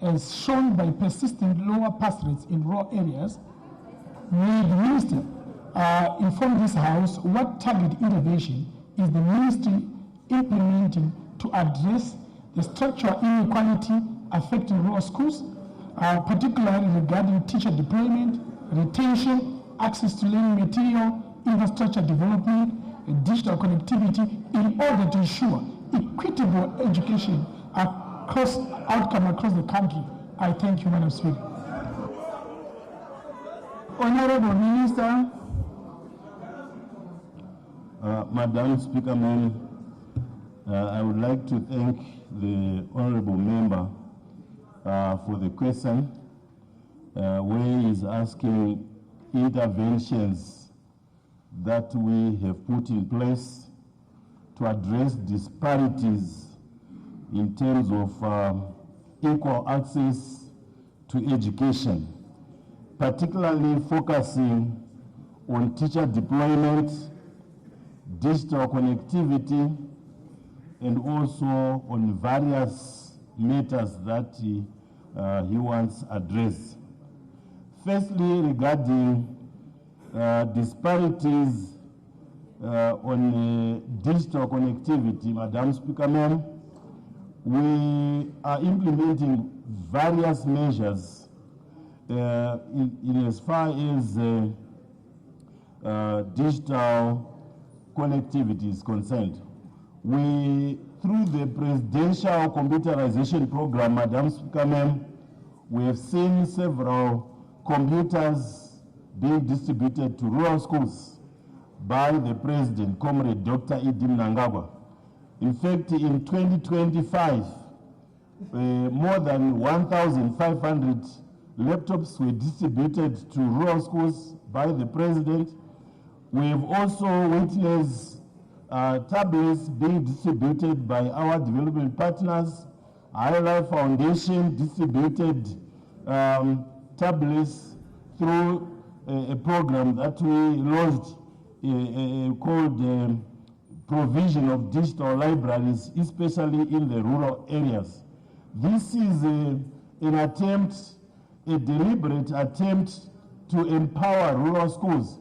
as shown by persistent lower pass rates in rural areas, may the Minister inform this House what targeted intervention is the Ministry implementing to address the structural inequality affecting rural schools, particularly regarding teacher deployment, retention, access to learning material, infrastructure development, and digital connectivity in order to ensure equitable education outcome across the country. I thank you, Madam Speaker. Honorable Minister. Madam Speaker, ma'am, I would like to thank the honorable member for the question, where he is asking interventions that we have put in place to address disparities in terms of equal access to education, particularly focusing on teacher deployment, digital connectivity, and also on various matters that he wants addressed. Firstly, regarding disparities on digital connectivity, Madam Speaker, ma'am, we are implementing various measures in as far as digital connectivity is concerned. We, through the Presidential Computerization Program, Madam Speaker, ma'am, we have seen several computers being distributed to rural schools by the President, Comrade Dr. Idim Nangagwa. In fact, in 2025, more than 1,500 laptops were distributed to rural schools by the President. We have also witnessed tablets being distributed by our development partners. High Life Foundation distributed tablets through a program that we launched called Provision of Digital Libraries, especially in the rural areas. This is a deliberate attempt to empower rural schools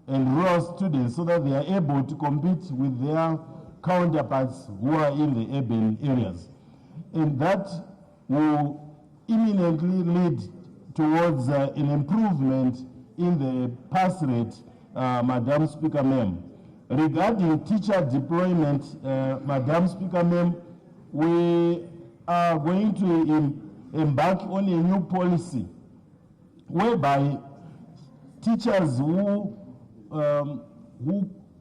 and rural students so that they are able to compete with their counterparts who are in the urban areas. And that will imminently lead towards an improvement in the pass rate, Madam Speaker, ma'am. Regarding teacher deployment, Madam Speaker, ma'am, we are going to embark on a new policy whereby teachers who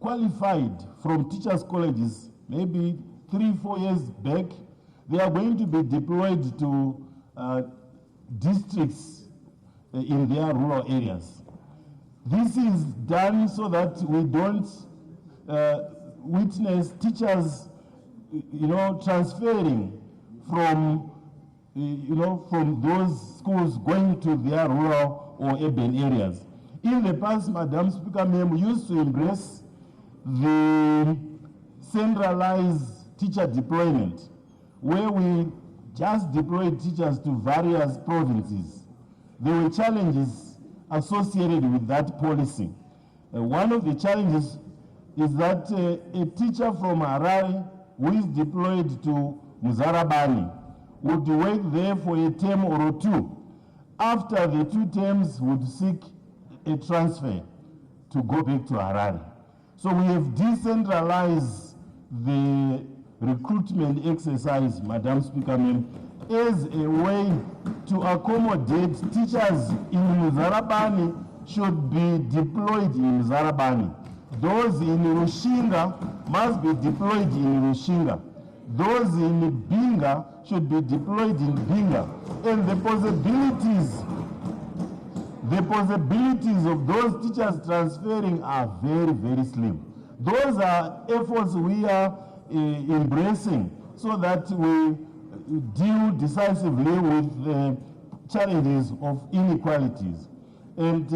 qualified from teachers' colleges maybe 3-4 years back, they are going to be deployed to districts in their rural areas. This is done so that we don't witness teachers, transferring from, from those schools going to their rural or urban areas. In the past, Madam Speaker, ma'am, we used to embrace the centralized teacher deployment, where we just deployed teachers to various provinces. There were challenges associated with that policy. One of the challenges is that a teacher from Harare who is deployed to Muzarabani would work there for a term or two. After the 2 terms, would seek a transfer to go back to Harare. So we have decentralized the recruitment exercise, Madam Speaker, ma'am, as a way to accommodate teachers in Muzarabani should be deployed in Muzarabani. Those in Rushinga must be deployed in Rushinga. Those in Binga should be deployed in Binga. And the possibilities of those teachers transferring are very, very slim. Those are efforts we are embracing so that we deal decisively with the challenges of inequalities. And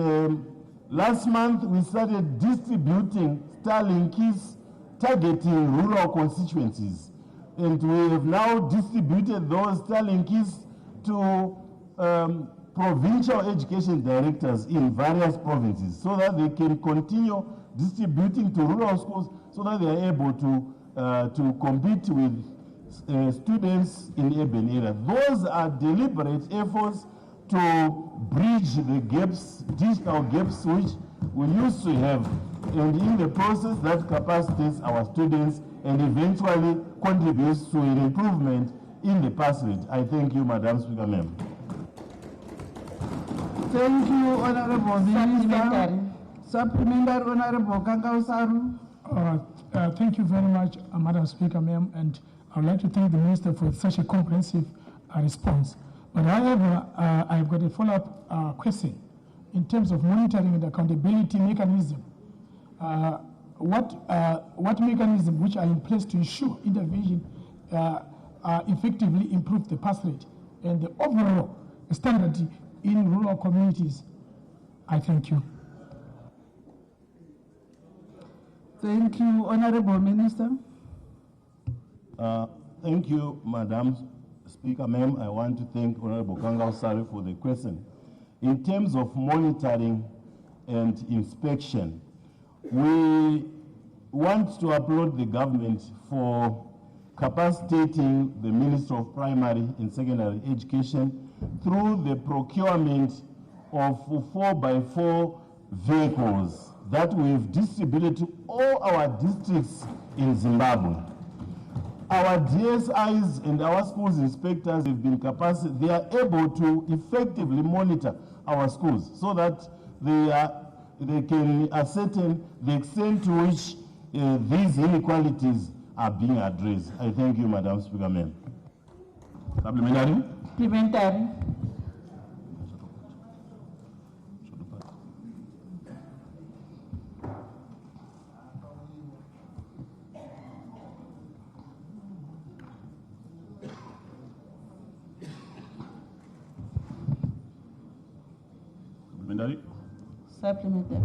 last month we started distributing Starlinks targeting rural constituencies. And we have now distributed those Starlinks to provincial education directors in various provinces so that they can continue distributing to rural schools so that they are able to compete with students in urban areas. Those are deliberate efforts to bridge the gaps, digital gaps, which we used to have, and in the process that capacitates our students and eventually contributes to an improvement in the pass rate. I thank you, Madam Speaker, ma'am. Thank you, Honorable Minister. Supplementary, Honorable Kangausaru. Thank you very much, Madam Speaker, ma'am, and I would like to thank the Minister for such a comprehensive response. But however, I've got a follow-up question in terms of monitoring and accountability mechanism. What mechanism which are in place to ensure intervention effectively improve the pass rate and the overall standard in rural communities? I thank you. Thank you, Honorable Minister. Thank you, Madam Speaker, ma'am. I want to thank Honorable Kangausari for the question. In terms of monitoring and inspection, we want to applaud the government for capacitating the Minister of Primary and Secondary Education through the procurement of 4x4 vehicles that we've distributed to all our districts in Zimbabwe. Our DSIs and our schools inspectors have been capacitated. They are able to effectively monitor our schools so that they can ascertain the extent to which these inequalities are being addressed. I thank you, Madam Speaker, ma'am. Supplementary. Supplementary. Supplementary.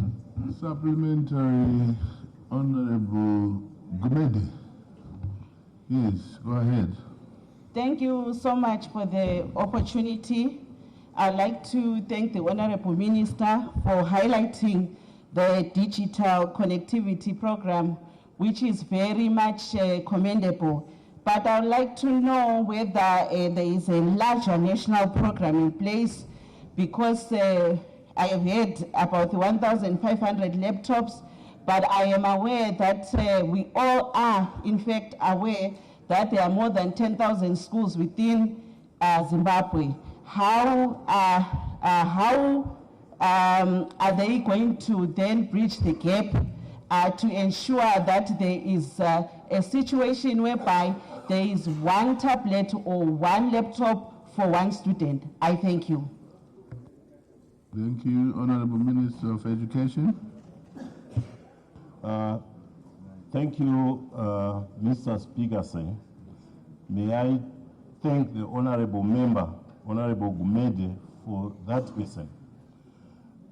Supplementary, Honorable Gumede. Yes, go ahead. Thank you so much for the opportunity. I'd like to thank the Honorable Minister for highlighting the digital connectivity program, which is very much commendable. But I'd like to know whether there is a larger national program in place, because I have heard about 1,500 laptops, but I am aware that we all are, in fact, aware that there are more than 10,000 schools within Zimbabwe. How are they going to then bridge the gap to ensure that there is a situation whereby there is one tablet or one laptop for one student? I thank you. Thank you, Honorable Minister of Education. Thank you, Mr. Speaker, sir. May I thank the Honorable Member, Honorable Gumede, for that question.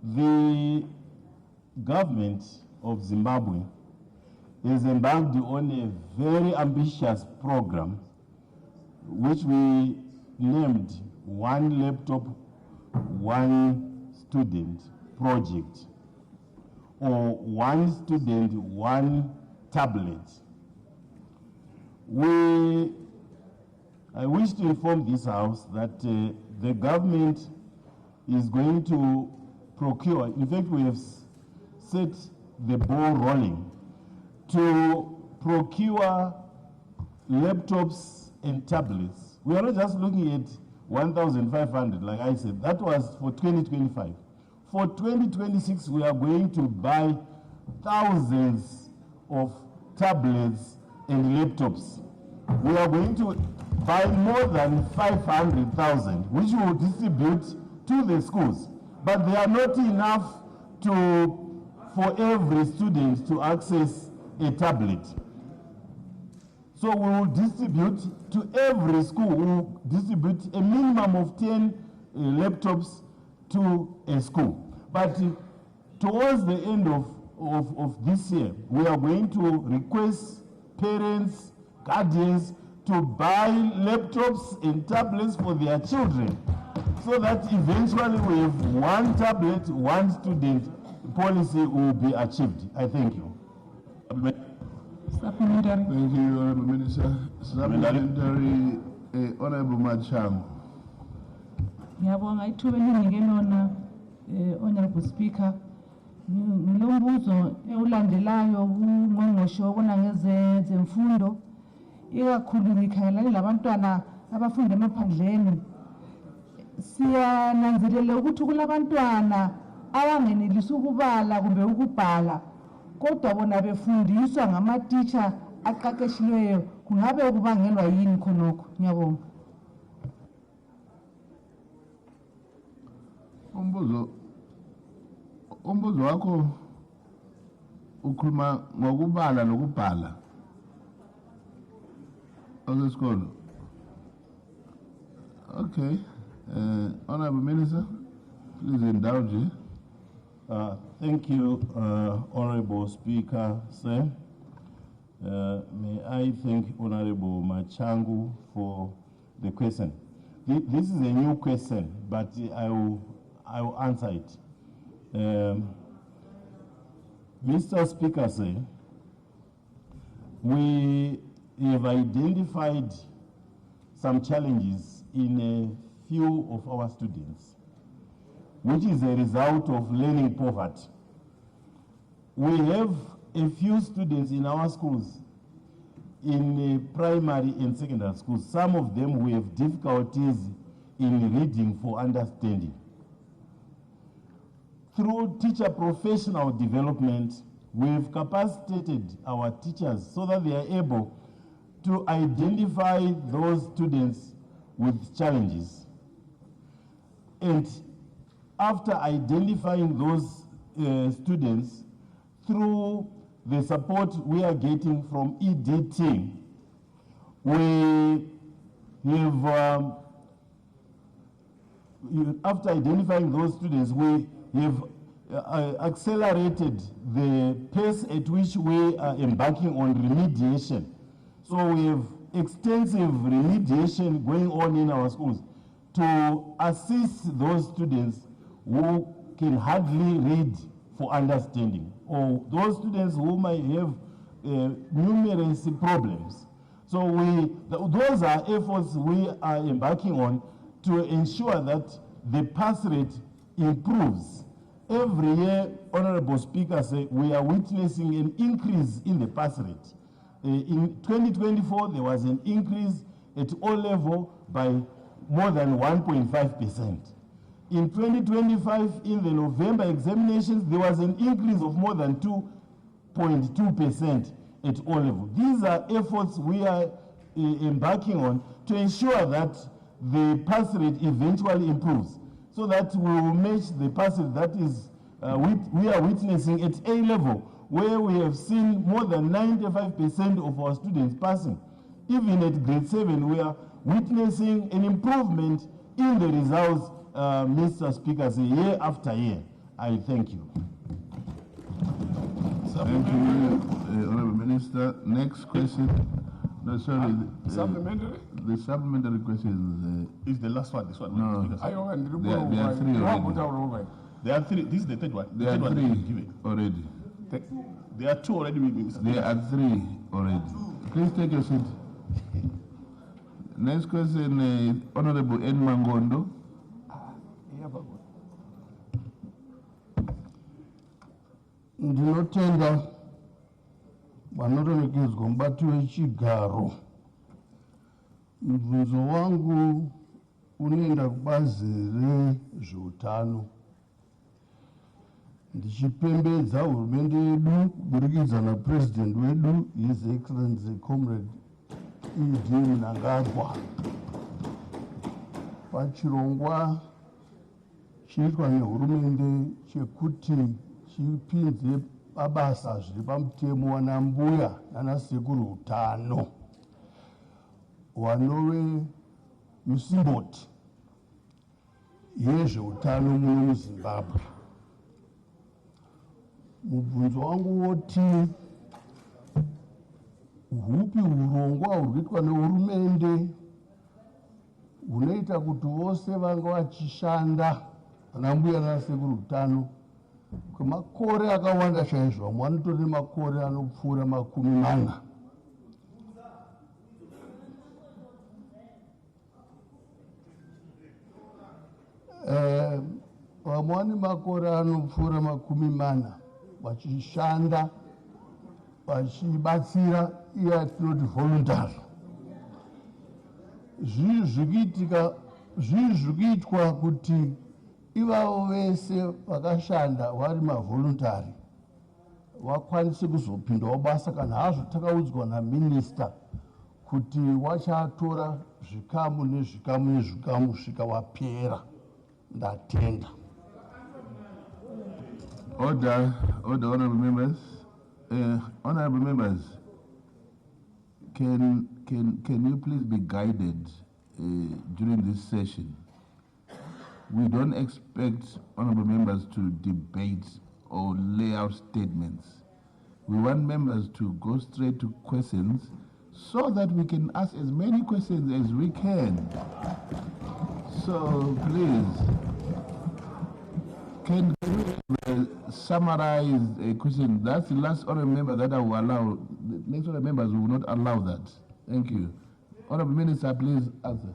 The government of Zimbabwe is embarked on a very ambitious program, which we named One Laptop, One Student project, or one student, one tablet. I wish to inform this House that the government is going to procure, in fact we have set the ball rolling to procure laptops and tablets. We are not just looking at 1,500, like I said, that was for 2025. For 2026, we are going to buy thousands of tablets and laptops. We are going to buy more than 500,000, which we will distribute to the schools. But they are not enough for every student to access a tablet. So we will distribute to every school, we will distribute a minimum of 10 laptops to a school. But towards the end of this year, we are going to request parents, guardians to buy laptops and tablets for their children, so that eventually we have one tablet, one student policy will be achieved. I thank you. Supplementary. Thank you, Honorable Minister. Supplementary, Honorable Machangu. Ngiyabonga ithuba elinike lona Honorable Speaker. Ngilombuzo ewulandelayo kungqongqoshe wobona ngezemfundo, ikakhulu ngikhangelane labantwana abafunda emaphandleni. Siyananzelela ukuthi kulabantwana abangenelisi ukubala kumbe ukubhala, kodwa bona befundiswa ngama-teacher aqeqeshiweyo. Kungabe kubangelwa yini khonokho? Ngiyabonga. Umbuzo wakho ukhuluma ngokubala nokubhala osesikolo. Okay. Honorable Minister, please indulge. Thank you, Honorable Speaker, sir. May I thank Honorable Machangu for the question. This is a new question, but I will answer it. Mr. Speaker, sir, we have identified some challenges in a few of our students, which is a result of learning poverty. We have a few students in our schools, in primary and secondary schools. Some of them who have difficulties in reading for understanding. Through teacher professional development, we've capacitated our teachers so that they are able to identify those students with challenges. And after identifying those students, through the support we are getting from EDT, we have, after identifying those students, we have accelerated the pace at which we are embarking on remediation. So we have extensive remediation going on in our schools to assist those students who can hardly read for understanding, or those students who might have numerous problems. So those are efforts we are embarking on to ensure that the pass rate improves. Every year, Honorable Speaker, we are witnessing an increase in the pass rate. In 2024, there was an increase at all level by more than 1.5%. In 2025, in the November examinations, there was an increase of more than 2.2% at all level. These are efforts we are embarking on to ensure that the pass rate eventually improves, so that we will match the pass rate that is we are witnessing at A level, where we have seen more than 95% of our students passing. Even at grade 7, we are witnessing an improvement in the results, Mr. Speaker, year after year. I thank you. Thank you, Honorable Minister. Next question. No, sorry. Supplementary? The supplementary question is the last one. This one. No. There are three already. There are three. This is the third one. There are third three one given. already. There are two already. Mr. There are three already. Please take your seat. Next question, Honorable N. Mangondo. Ndinotenda vanoremekedzwa mubati wechigaro. Mubvunzo wangu unoenda kubazi rezveutano. Ndichipembedza hurumende yedu kuburikidza naPresident wedu His Excellency Comrade E.D. Mnangagwa pachirongwa chinoitwa nehurumende chekuti chipinze mabasa zviri pamutemo wanambuya nanasekuru utano vanove musimboti yezveutano muno muZimbabwe. Mubvunzo wangu woti hupi urongwa huri kuitwa nehurumende hunoita kuti vose vanga vachishanda vanambuya nanasekuru utano kwemakore akawanda chaizvo, vamwe vanotori makore anopfuura 40. Vamwe vane makore anopfuura 40 vachishanda vachibatsira iye atinoti voluntary. Zvinhu zviri kuitwa kuti ivavo vese vakashanda vari mavoluntary vakwanise kuzopindawo basa kana hazvo takaudzwa naminista kuti wachatora zvikamu nezvikamu nezvikamu kusvika wapera. Ndatenda. Order, honorable members. Honorable members, can you please be guided during this session? We don't expect honorable members to debate or lay out statements. We want members to go straight to questions so that we can ask as many questions as we can. So please, can you summarize a question? That's the last honorable member that I will allow. The next honorable members will not allow that. Thank you. Honorable Minister, please answer.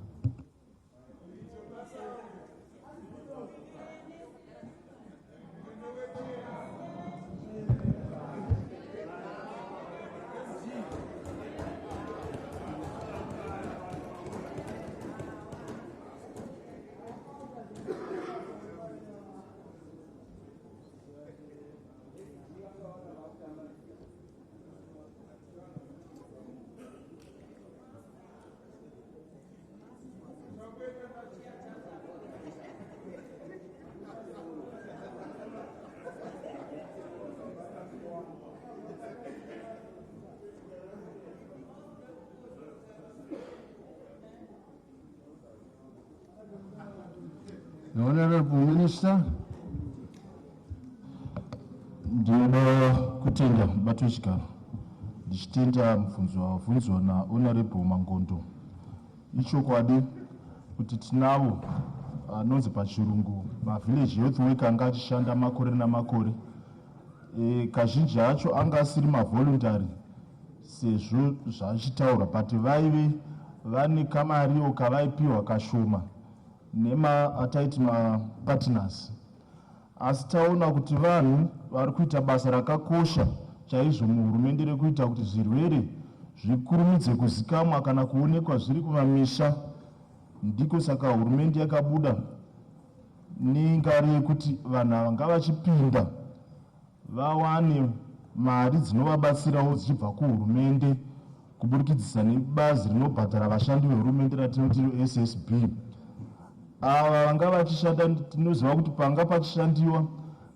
The Honorable Minister. Ndinoda kutenda mubato wechigaro ndichitenda mubvunzo wabvunzwa naHonorable Mangondo. Ichokwadi kuti tinavo anonzi pachirungu mavillage youth worker anga achishanda makore namakore. Kazhinji acho anga asiri mavoluntary sezvo zvachitaurwa but vaive vane kamariwo kavaipiwa kashoma ataiti mapartners. Asi taona kuti vanhu vari kuita basa rakakosha chaizvo muhurumende rekuita kuti zvirwere zvikurumidze kuzikamwa kana kuonekwa zviri kumamisha. Ndiko saka hurumende yakabuda nengari yekuti vanhu vanga vachipinda vawane mari dzinovabatsirawo dzichibva kuhurumende kuburikidza nebazi rinobhadhara vashandi vehurumende ratinoti SSB. Ava vanga vachishanda tinoziva kuti panga pachishandiwa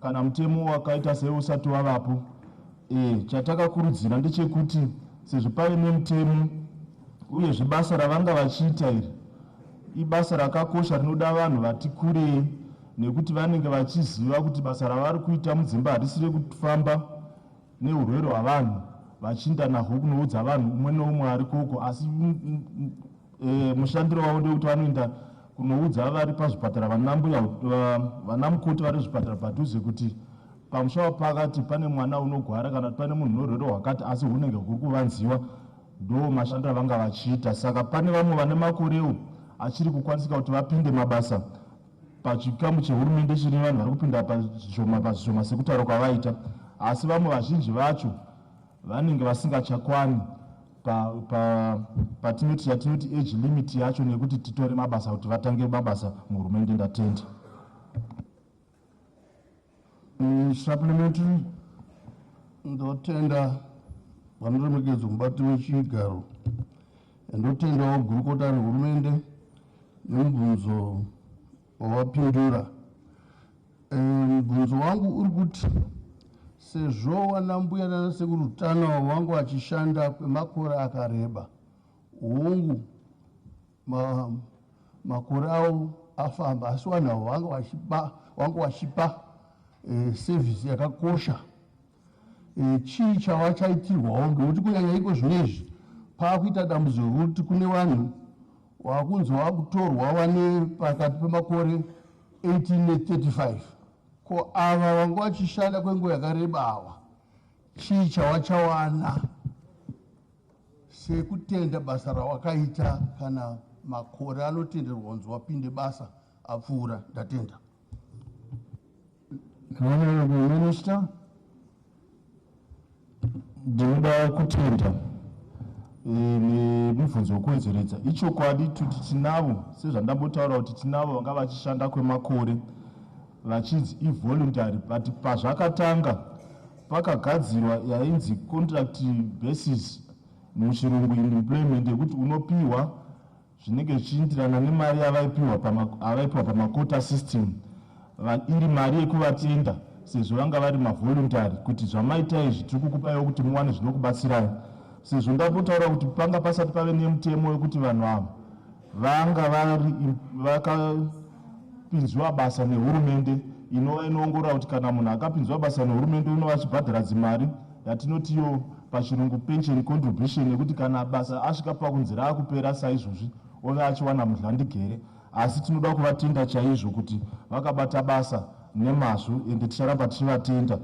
kana mutemo wakaita seusati wavapo. Chatakakurudzira ndechekuti sezvo pave nemutemo uye basa ravanga vachiita iri ibasa rakakosha rinoda vanhu vati kurei nekuti vanenge vachiziva kuti basa ravari kuita mudzimba harisiri kufamba neurwere hwavanhu vachiinda nahwo kunoudza vanhu umwe neumwe ari koko, asi mushandiro wavo ndekuti vanoenda kunoudza vari pazvipatara vanamukoti vari zvipatara padhuze kuti pamusha wapakati pane mwana unogwara kana pane munhu unorwere hwakati asi hunenge huri kuvanziwa, ndo mashandiro avanga vachiita. Saka pane vamwe vane makoreo achiri kukwanisika kuti vapinde mabasa pachikamu chehurumende chine vanhu vari kupinda pazvishoma sekutaura kwavaita, asi vamwe vazhinji vacho vanenge vasingachakwani patinoti yatinoti age limit yacho nekuti titore mabasa kuti vatange mabasa muhurumende. Ndatenda. Supplementary. Ndotenda vanoremekedzwa mubati wechigaro, ndotendawo gurukota rehurumende nemubvunzo wawapindura. Mubvunzo wangu uri kuti sezvo wana mbuya nana sekuru utano wangu vachishanda kwemakore akareba, hongu makore avo afamba, asi vanhu avo wangu vachipa sevhisi yakakosha. Chii chavachaitirwawo? Ngekuti kunyanya iko zvinezvi paakuita dambudziko rokuti kune vanhu wakunzi vakutorwa vane pakati pemakore 18 ne35. Ko ava vanga vachishanda kwenguva yakareba ava, chii chavachawana sekutenda basa rawakaita kana makore anotenderwa kunzi wapinde basa apfuura? Ndatenda. Honorable Minister. Ndinoda kutenda mibvunzo wekuwedzeredza. Ichokwadi kuti tinavo sezvandambotaura kuti tinavo vanga vachishanda kwemakore vachinzi ivoluntary, but pazvakatanga pakagadzirwa yainzi contract basis muchirungu employment, yekuti unopiwa zvinenge zvichienderana nemari avaipiwa pamakota system, iri mari yekuvatenda sezvo vanga vari mavoluntary, kuti zvamaita izvi tiri kukupaiwo kuti muwane zvinokubatsirai. Sezvo ndambotaura kuti panga pasati pave nemutemo wekuti vanhu ava vanga vakapinzwa basa nehurumende, inova inoongorora kuti kana munhu akapinzwa basa nehurumende unova achibhadhara dzimari yatinotiyo pachirungu pension contribution, yekuti kana basa asvika pakunzi raakupera saizvozvi ove achiwana mudhlandigere. Asi tinoda kuvatenda chaizvo kuti vakabata basa nemazvo, ende ticharamba tichivatenda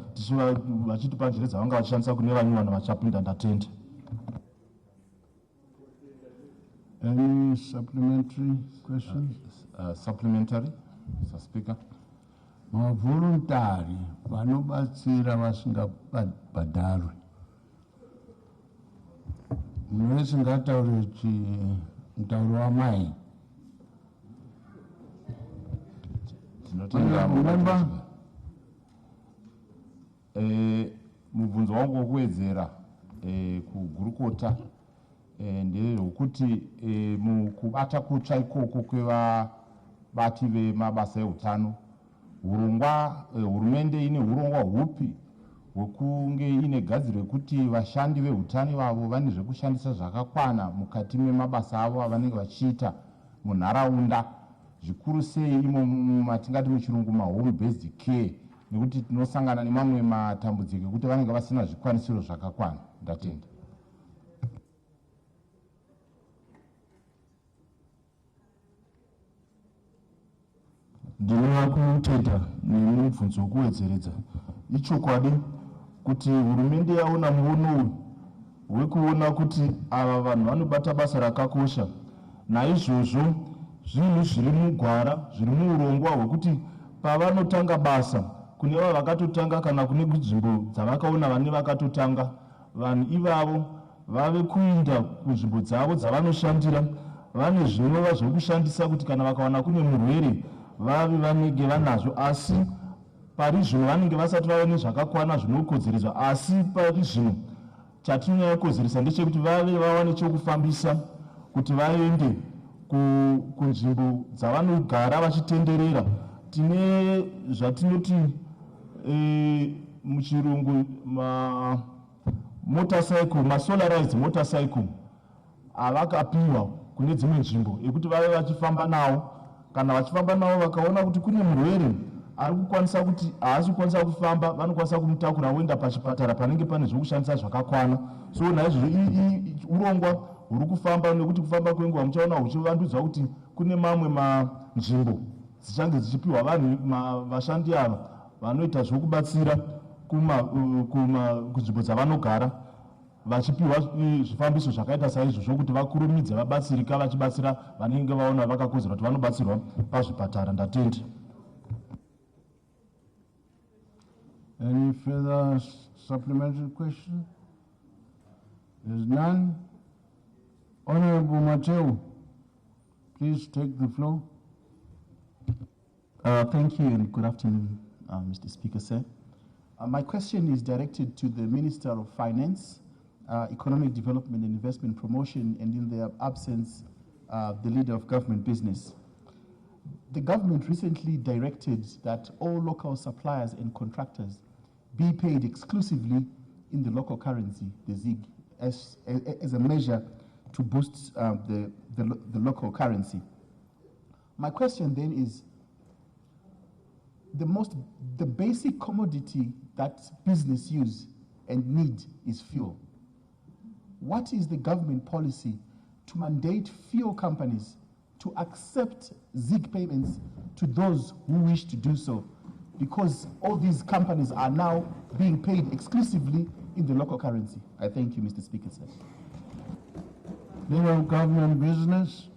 vachitipa njere dzavanga vachishandisa kune vanyuwana vachapinda. Ndatenda. Any supplementary questions? Supplementary, Mr. Speaker. Mavoluntary vanobatsira vasingabhadharwi, munenge ngataure mutauro wamai. Remember, mubvunzo wangu wekuwedzera kugurukota ndezvokuti mukubata kutsva ikoko kwevabati vemabasa eutano, hurumende ine urongwa hupi hwekunge ine gadziro yekuti vashandi veutano ivavo vane zvekushandisa zvakakwana mukati memabasa avo avanenge vachiita munharaunda, zvikuru sei imo matingati muchirungu mahome based care, nekuti tinosangana nemamwe matambudziko ekuti vanenge vasina zvikwanisiro zvakakwana. Ndatenda. Ndinoda kutenda nemubvunzo wekuwedzeredza. Ichokwadi kuti hurumende yaona muono wekuona kuti ava vanhu vanobata basa rakakosha, naizvozvo zvinhu zviri mugwara, zviri muurongwa hwekuti pavanotanga basa kune vava vakatotanga kana kune nzvimbo dzavakaona vane vakatotanga, vanhu ivavo vave kuinda kunzvimbo dzavo dzavanoshandira vane zvinova zvekushandisa kuti kana vakawana kune murwere vave vanenge vanazvo, asi pari zvino vanenge vasati vava nezvakakwana zvinokodzerezwa. Asi pari zvino chatinonyanya kukozeresa ndechekuti vave vawane chokufambisa kuti vaende kunzvimbo dzavanogara vachitenderera. Tine zvatinoti muchirungu motorcycle, masolarized motorcycle avakapiwa kune dzimwe nzvimbo ekuti vave vachifamba nawo. Kana vachifamba nawo vakaona kuti kune murwere ari kukwanisa kuti haasi kukwanisa kufamba, vanokwanisa kumutakura voenda pachipatara panenge pane zvokushandisa zvakakwana. So naizvozvo urongwa huri kufamba, nekuti kufamba kwenguva muchaona huchivandudzwa kuti kune mamwe nzvimbo dzichange dzichipiwa vanhu vashandi ava vanoita zvokubatsira kunzvimbo dzavanogara vachipiwa zvifambiso zvakaita saizvo zvokuti vakurumidze vabatsirika vachibatsira vanenge vaona vakakodzera kuti vanobatsirwa pazvipatara. Ndatenda. Any further supplementary question? There's none. Honorable Mateo, please take the floor. Thank you and good afternoon, Mr. Speaker, sir. My question is directed to the Minister of Finance, Economic Development and Investment Promotion, and in their absence, the Leader of Government Business. The government recently directed that all local suppliers and contractors be paid exclusively in the local currency, the ZiG, as a measure to boost the local currency. My question then is, the basic commodity that business use and need is fuel. What is the government policy to mandate fuel companies to accept ZiG payments to those who wish to do so? Because all these companies are now being paid exclusively in the local currency. I thank you, Mr. Speaker, sir. Leader of Government Business.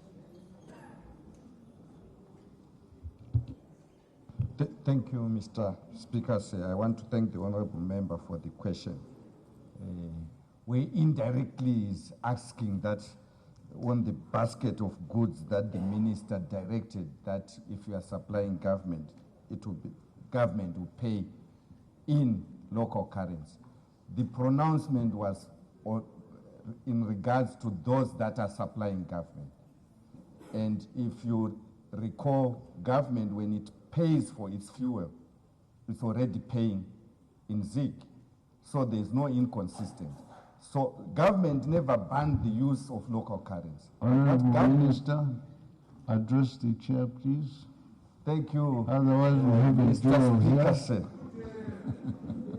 Thank you, Mr. Speaker, sir. I want to thank the honorable member for the question. We indirectly is asking that on the basket of goods that the minister directed that if you are supplying government, government will pay in local currency. The pronouncement was in regards to those that are supplying government. And if you recall, government, when it pays for its fuel, it's already paying in ZiG. So there's no inconsistency. So government never banned the use of local currency. Honorable Minister, address the chair, please. Thank you. Otherwise, we'll have a Mr. Speaker, here. sir.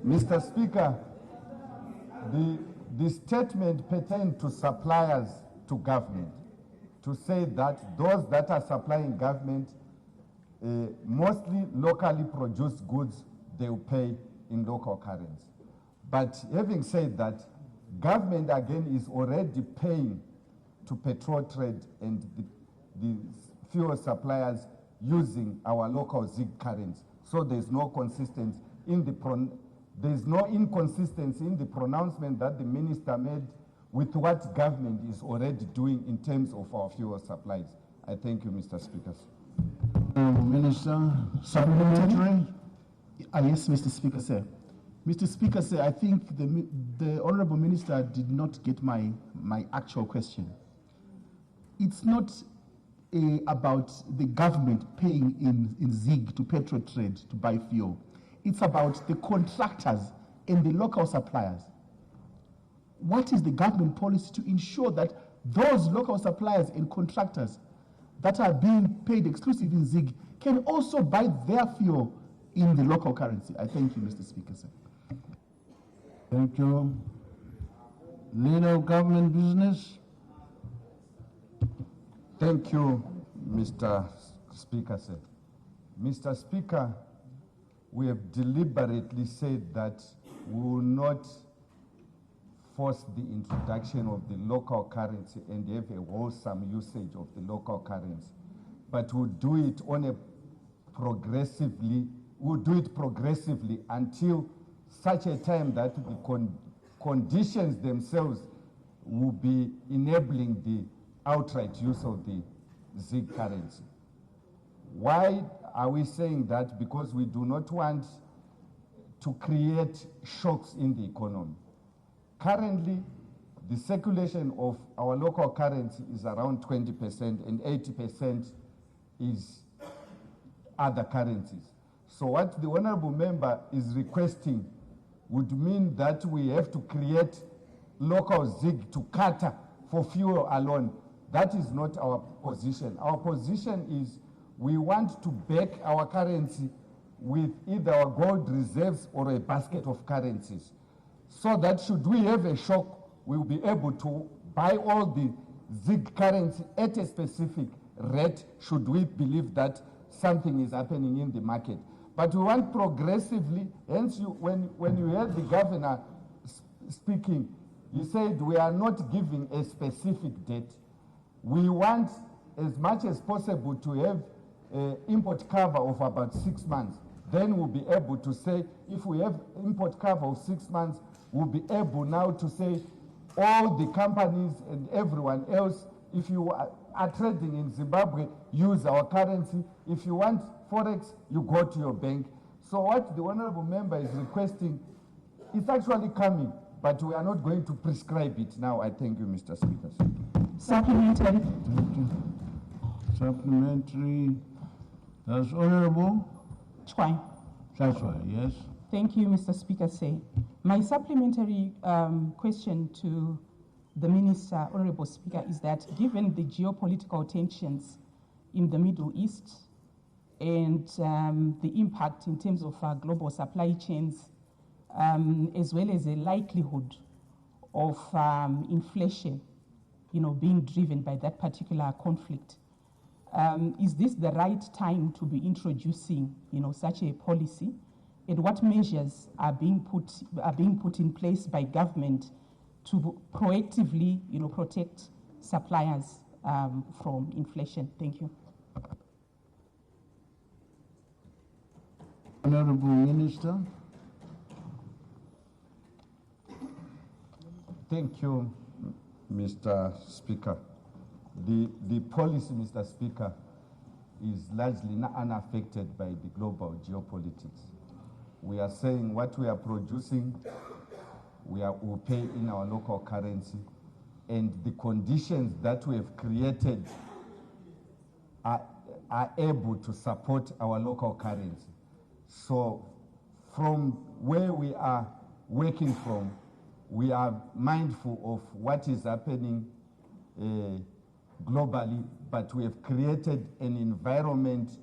Mr. Speaker, the statement pertained to suppliers to government, to say that those that are supplying government, mostly locally produced goods, they will pay in local currency. But having said that, government again is already paying to petrol trade and the fuel suppliers using our local ZiG currency. So there's no consistency in there's no inconsistency in the pronouncement that the minister made with what government is already doing in terms of our fuel supplies. I thank you, Mr. Speaker. Minister, supplementary? Yes, Mr. Speaker, sir. Mr. Speaker, sir, I think the Honorable Minister did not get my actual question. It's not about the government paying in ZiG to petrol trade to buy fuel. It's about the contractors and the local suppliers. What is the government policy to ensure that those local suppliers and contractors that are being paid exclusively in ZiG can also buy their fuel in the local currency? I thank you, Mr. Speaker, sir. Thank you. Leader of Government Business. Thank you, Mr. Speaker, sir. Mr. Speaker, we have deliberately said that we will not force the introduction of the local currency and have a wholesome usage of the local currency, but we'll do it on a progressively until such a time that the conditions themselves will be enabling the outright use of the ZiG currency. Why are we saying that? Because we do not want to create shocks in the economy. Currently, the circulation of our local currency is around 20% and 80% is other currencies. So what the honorable member is requesting would mean that we have to create local ZiG to cater for fuel alone. That is not our position. Our position is we want to back our currency with either our gold reserves or a basket of currencies, so that should we have a shock, we will be able to buy all the ZiG currency at a specific rate should we believe that something is happening in the market. But we want progressively, hence when you heard the governor speaking, he said we are not giving a specific date. We want as much as possible to have import cover of about 6 months. Then we'll be able to say, if we have import cover of 6 months, we'll be able now to say all the companies and everyone else, if you are trading in Zimbabwe, use our currency. If you want Forex, you go to your bank. So what the honorable member is requesting, it's actually coming, but we are not going to prescribe it now. I thank you, Mr. Speaker. Supplementary. Supplementary. That's Honorable Chwai. Yes. Thank you, Mr. Speaker. My supplementary question to the Minister, Honorable Speaker, is that given the geopolitical tensions in the Middle East and the impact in terms of global supply chains, as well as a likelihood of inflation, being driven by that particular conflict, is this the right time to be introducing, such a policy? And what measures are being put in place by government to proactively, protect suppliers from inflation? Thank you. Honorable Minister. Thank you, Mr. Speaker. The policy, Mr. Speaker, is largely unaffected by the global geopolitics. We are saying what we are producing, we'll pay in our local currency, and the conditions that we have created are able to support our local currency. So from where we are working from, we are mindful of what is happening globally, but we have created an environment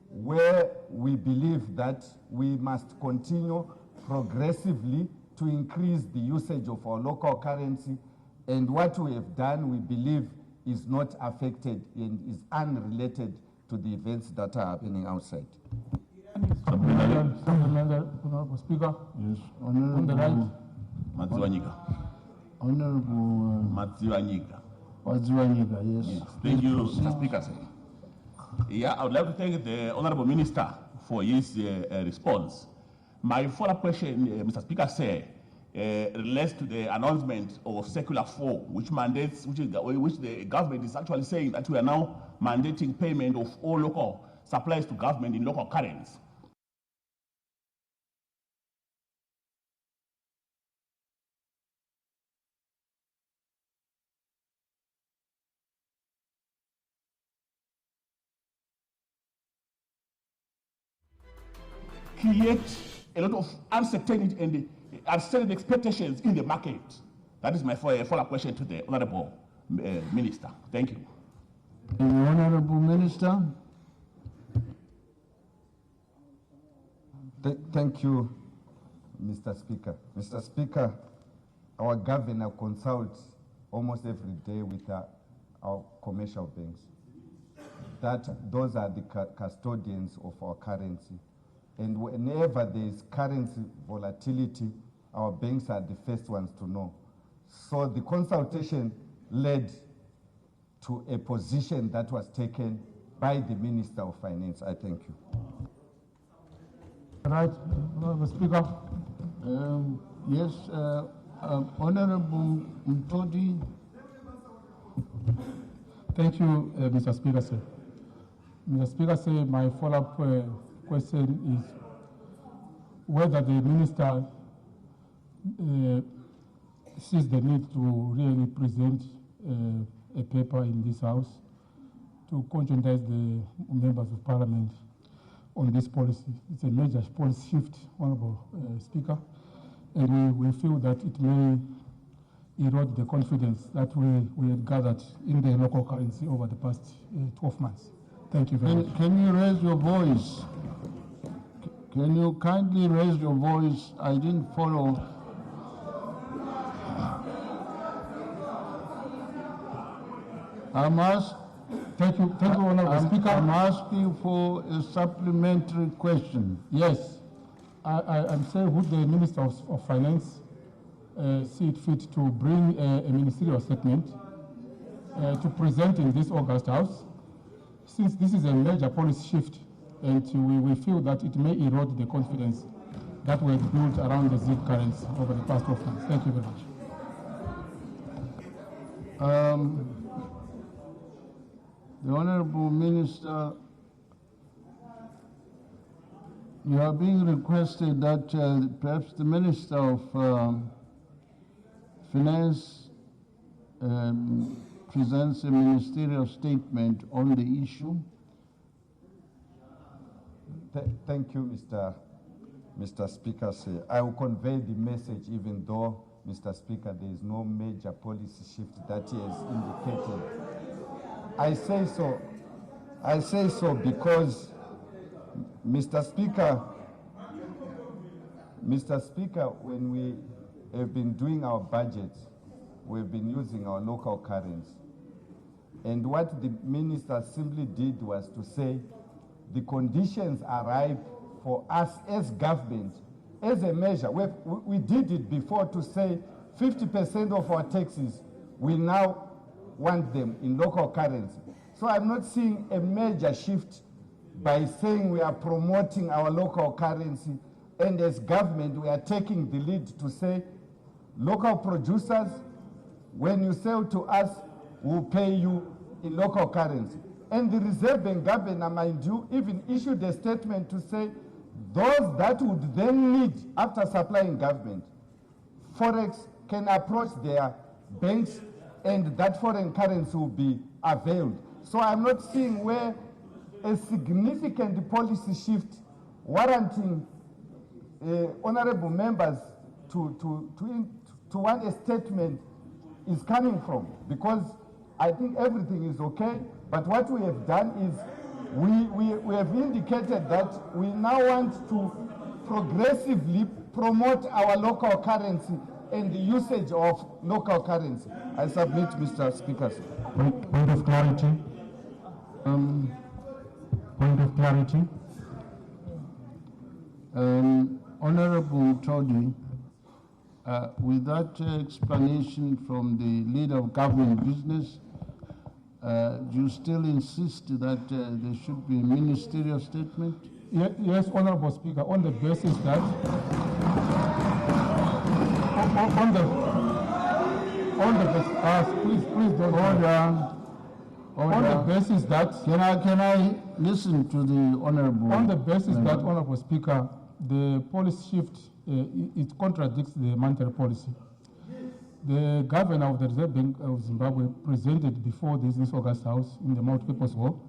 where we believe that we must continue progressively to increase the usage of our local currency, and what we have done, we believe, is not affected and is unrelated to the events that are happening outside. Honorable Speaker. Yes, On the right. Madziwanyika. Honorable Madziwanyika. Madziwanyika, yes. Thank you, Mr. Speaker. Yeah, I would like to thank the Honorable Minister for his response. My follow-up question, Mr. Speaker, relates to the announcement of Circular 4, which mandates, which the government is actually saying that we are now mandating payment of all local supplies to government in local currency. Create a lot of uncertainty and uncertain expectations in the market. That is my follow-up question to the Honorable Minister. Thank you. The Honorable Minister. Thank you, Mr. Speaker. Mr. Speaker, our governor consults almost every day with our commercial banks. Those are the custodians of our currency. And whenever there is currency volatility, our banks are the first ones to know. So the consultation led to a position that was taken by the Minister of Finance. I thank you. Right, Mr. Speaker. Yes, Honorable Mtodi. Thank you, Mr. Speaker, sir. Mr. Speaker, sir, my follow-up question is whether the minister sees the need to really present a paper in this House to conscientize the members of Parliament on this policy. It's a major policy shift, Honorable Speaker, and we feel that it may erode the confidence that we had gathered in the local currency over the past 12 months. Thank you very much. Can you raise your voice? Can you kindly raise your voice? I didn't follow. Thank you, Honourable Speaker. I'm asking for a supplementary question. Yes, I'm saying would the Minister of Finance see it fit to bring a ministerial statement to present in this August House, since this is a major policy shift, and we feel that it may erode the confidence that we have built around the ZIG currency over the past 12 months. Thank you very much. The Honourable Minister, you are being requested that perhaps the Minister of Finance presents a ministerial statement on the issue. Thank you, Mr. Speaker. I will convey the message, even though, Mr. Speaker, there is no major policy shift that he has indicated. I say so because, Mr. Speaker, when we have been doing our budgets, we've been using our local currency. And what the minister simply did was to say, the conditions are ripe for us as government, as a measure. We did it before to say 50% of our taxes, we now want them in local currency. So I'm not seeing a major shift by saying we are promoting our local currency, and as government we are taking the lead to say local producers, when you sell to us, we'll pay you in local currency. And the Reserve Bank governor, mind you, even issued a statement to say those that would then need, after supplying government, Forex can approach their banks and that foreign currency will be availed. So I'm not seeing where a significant policy shift warranting honorable members to want a statement is coming from, because I think everything is okay. But what we have done is we have indicated that we now want to progressively promote our local currency and the usage of local currency. I submit, Mr. Speaker. Point of clarity. Point of clarity. Honorable Todi, with that explanation from the leader of government business, do you still insist that there should be a ministerial statement? Yes, Honorable Speaker, on the basis that please don't order. On the basis that can I listen to the honorable? On the basis that, Honorable Speaker, the policy shift it contradicts the monetary policy. The governor of the Reserve Bank of Zimbabwe presented before this August House in the multi-purpose hall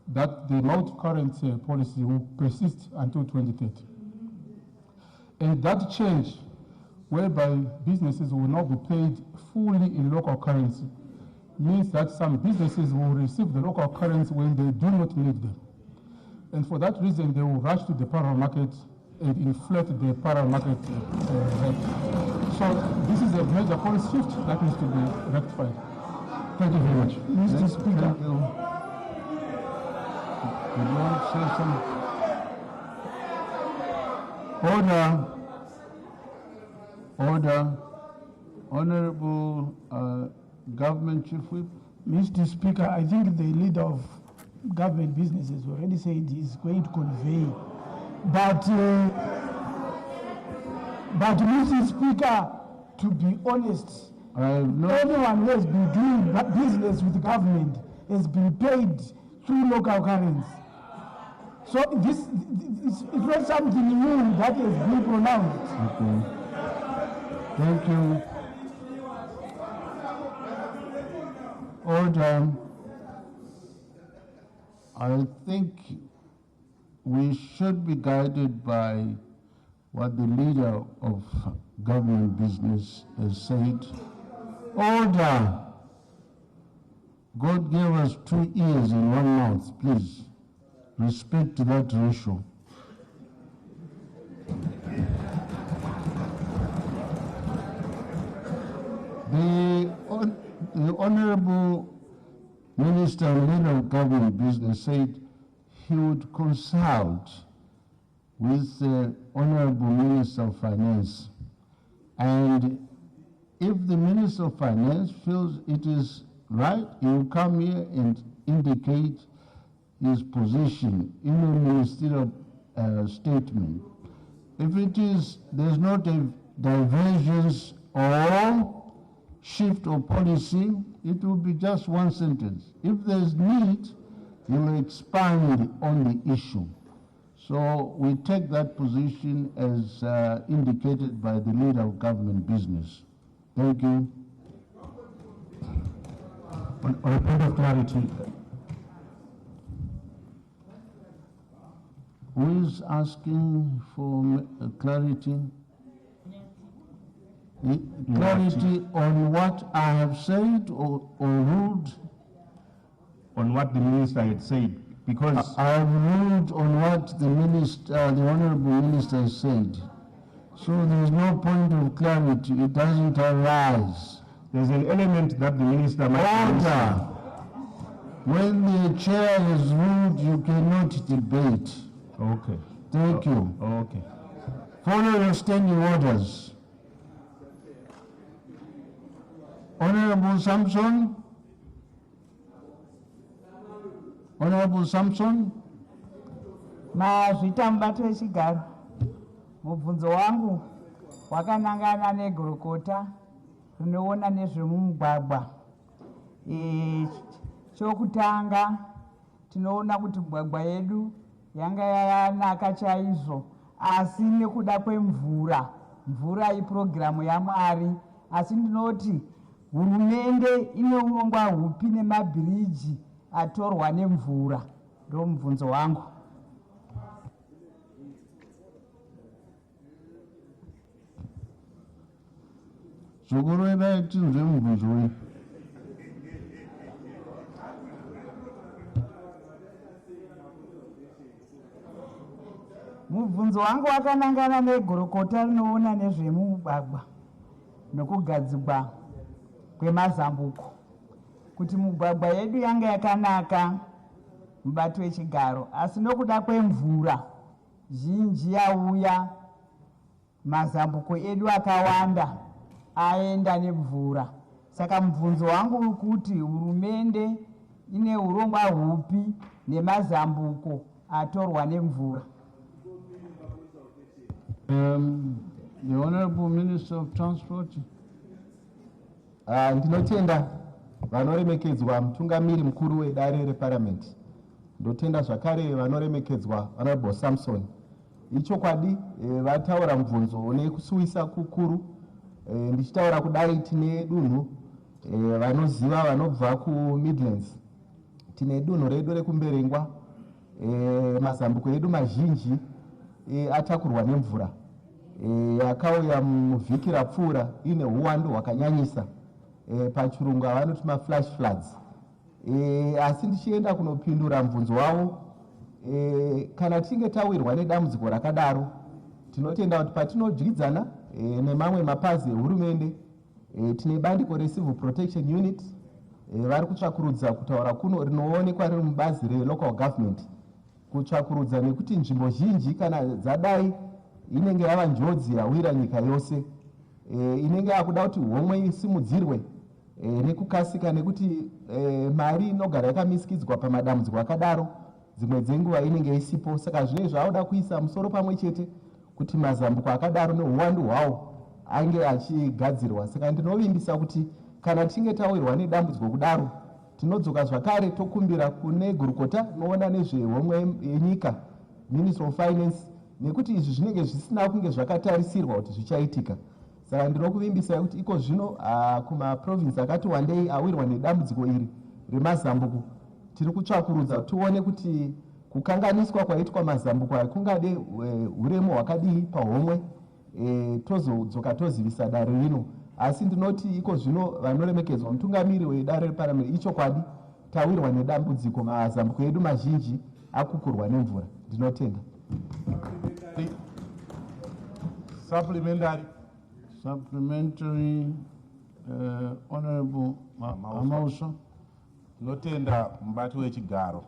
that the multi-currency policy will persist until 2030. And that change, whereby businesses will now be paid fully in local currency, means that some businesses will receive the local currency when they do not need them. And for that reason, they will rush to the parallel market and inflate the parallel market rate. So this is a major policy shift that needs to be rectified. Thank you very much. Mr. Speaker. Thank you. Would you want to say something? Order. Honorable Government Chief Whip. Mr. Speaker, I think the leader of government businesses already said he's going to convey. But Mr. Speaker, to be honest, everyone who has been doing business with the government has been paid through local currency. So it's not something new that has been pronounced. Okay. Thank you. Order. I think we should be guided by what the leader of government business has said. Order. God gave us 2 ears and 1 mouth. Please respect that ratio. The Honorable Minister and Leader of Government Business said he would consult with the Honorable Minister of Finance, and if the Minister of Finance feels it is right, he will come here and indicate his position in a ministerial statement. If it is, there's not a divergence or shift of policy, it will be just one sentence. If there's need, he will expand on the issue. So we take that position as indicated by the Leader of Government Business. Thank you. On a point of clarity, who is asking for clarity? Clarity on what I have said or ruled? On what the minister had said, because I have ruled on what the minister, the Honorable Minister has said. So there is no point of clarity. It doesn't arise. There's an element that the minister might order. When the chair has ruled, you cannot debate. Okay. Thank you. Okay. Follow your standing orders. Honorable Samson. Honorable Samson. Mazvita mubato wechigaro. Mubvunzo wangu wakanangana negurukota rinoona nezvemumugwagwa. Chokutanga tinoona kuti mugwagwa yedu yanga yanaka chaizvo, asi nekuda kwemvura, mvura iprogiramu yaMwari, asi ndinoti hurumende ine urongwa hupi nemabhiriji atorwa nemvura. Ndo mubvunzo wangu. Zokorera tinzwe mubvunzo we. Mubvunzo wangu wakanangana negurukota rinoona nezvemumugwagwa nokugadzirwa kwemazambuko, kuti mugwagwa yedu yanga yakanaka mubato wechigaro, asi nokuda kwemvura zhinji yauya, mazambuko edu akawanda aenda nemvura. Saka mubvunzo wangu ukuti hurumende ine urongwa hupi nemazambuko atorwa nemvura. The Honorable Minister of Transport. Ndinotenda vanoremekedzwa mutungamiri mukuru wedare reparliament. Ndotenda zvakare vanoremekedzwa Honorable Samson. Ichokwadi vataura mubvunzo nekusuwisa kukuru. Ndichitaura kudai tine dunhu vanoziva vanobva kuMidlands. Tine dunhu redu rekumberengwa, mazambuko edu mazhinji atakurwa nemvura yakauya muvhiki rapfuura ine uwandu hwakanyanyisa, pachirungu vanoti maflash floods. Asi ndichienda kunopindura mubvunzo wavo, kana tinge tawirwa nedambudziko rakadaro, tinotenda kuti patinodyidzana nemamwe mapazi ehurumende, tine bandiko recivil protection unit vari kutsvakurudza kutaura kuno rinoonekwa riri mubazi relocal government, kutsvakurudza nekuti nzvimbo zhinji kana dzadai inenge yava njodzi yawira nyika yose, inenge yakuda kuti homwe isimudzirwe nekukasika, nekuti mari inogara yakamisikidzwa pamadambudziko akadaro dzimwe dzenguva inenge isipo. Saka zvine zvauda kuisa musoro pamwe chete kuti mazambuko akadaro neuwandu hwawo ange achigadzirwa. Saka ndinovimbisa kuti kana tinge tawirwa nedambudziko kudaro, tinodzoka zvakare tokumbira kune gurukota noona nezvehomwe yenyika, Minister of Finance, nekuti izvi zvinenge zvisina kunge zvakatarisirwa kuti zvichaitika. Saka ndinokuvimbisa kuti iko zvino kumaprovinsi akati wandei awirwa nedambudziko iri remazambuko, tiri kutsvakurudza tione kuti kukanganiswa kwaitwa mazambuko aya kungade huremu hwakadii pahomwe, tozodzoka tozivisa dare rino. Asi ndinoti iko zvino vanoremekedzwa mutungamiri wedare reparliament, ichokwadi tawirwa nedambudziko, mazambuko edu mazhinji akukurwa nemvura. Ndinotenda. Supplementary, Honorable Amausa. Tinotenda mubati wechigaro.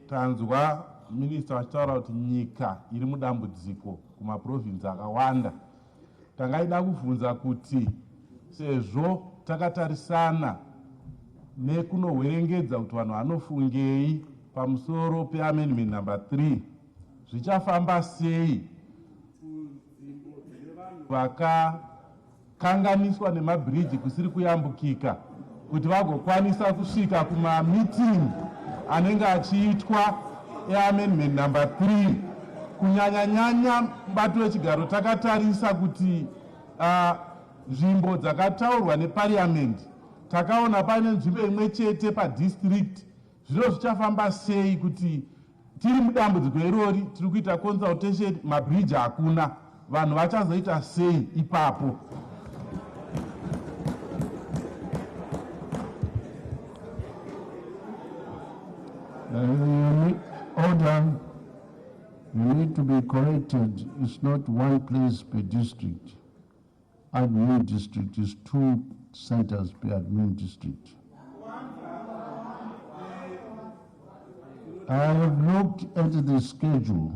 Tanzwa minista vachitaura kuti nyika iri mudambudziko kumaprovinsi akawanda. Tangaida kubvunza kuti sezvo takatarisana nekunohwerengedza kuti vanhu vanofungei pamusoro peamendment number 3, zvichafamba sei vakakanganiswa nemabhiriji kusiri kuyambukika kuti vagokwanisa kusvika kumameeting anenge achiitwa eamendment number 3. Kunyanya-nyanya mubato wechigaro takatarisa kuti nzvimbo dzakataurwa nepariamendi takaona pane nzvimbo imwe chete padistrict. Zviro zvichafamba sei kuti tiri mudambudziko irori, tiri kuita consultation, mabridge hakuna, vanhu vachazoita sei ipapo? Order, you need to be corrected. It's not one place per district. Admin district is 2 centers per admin district. I have looked at the schedule.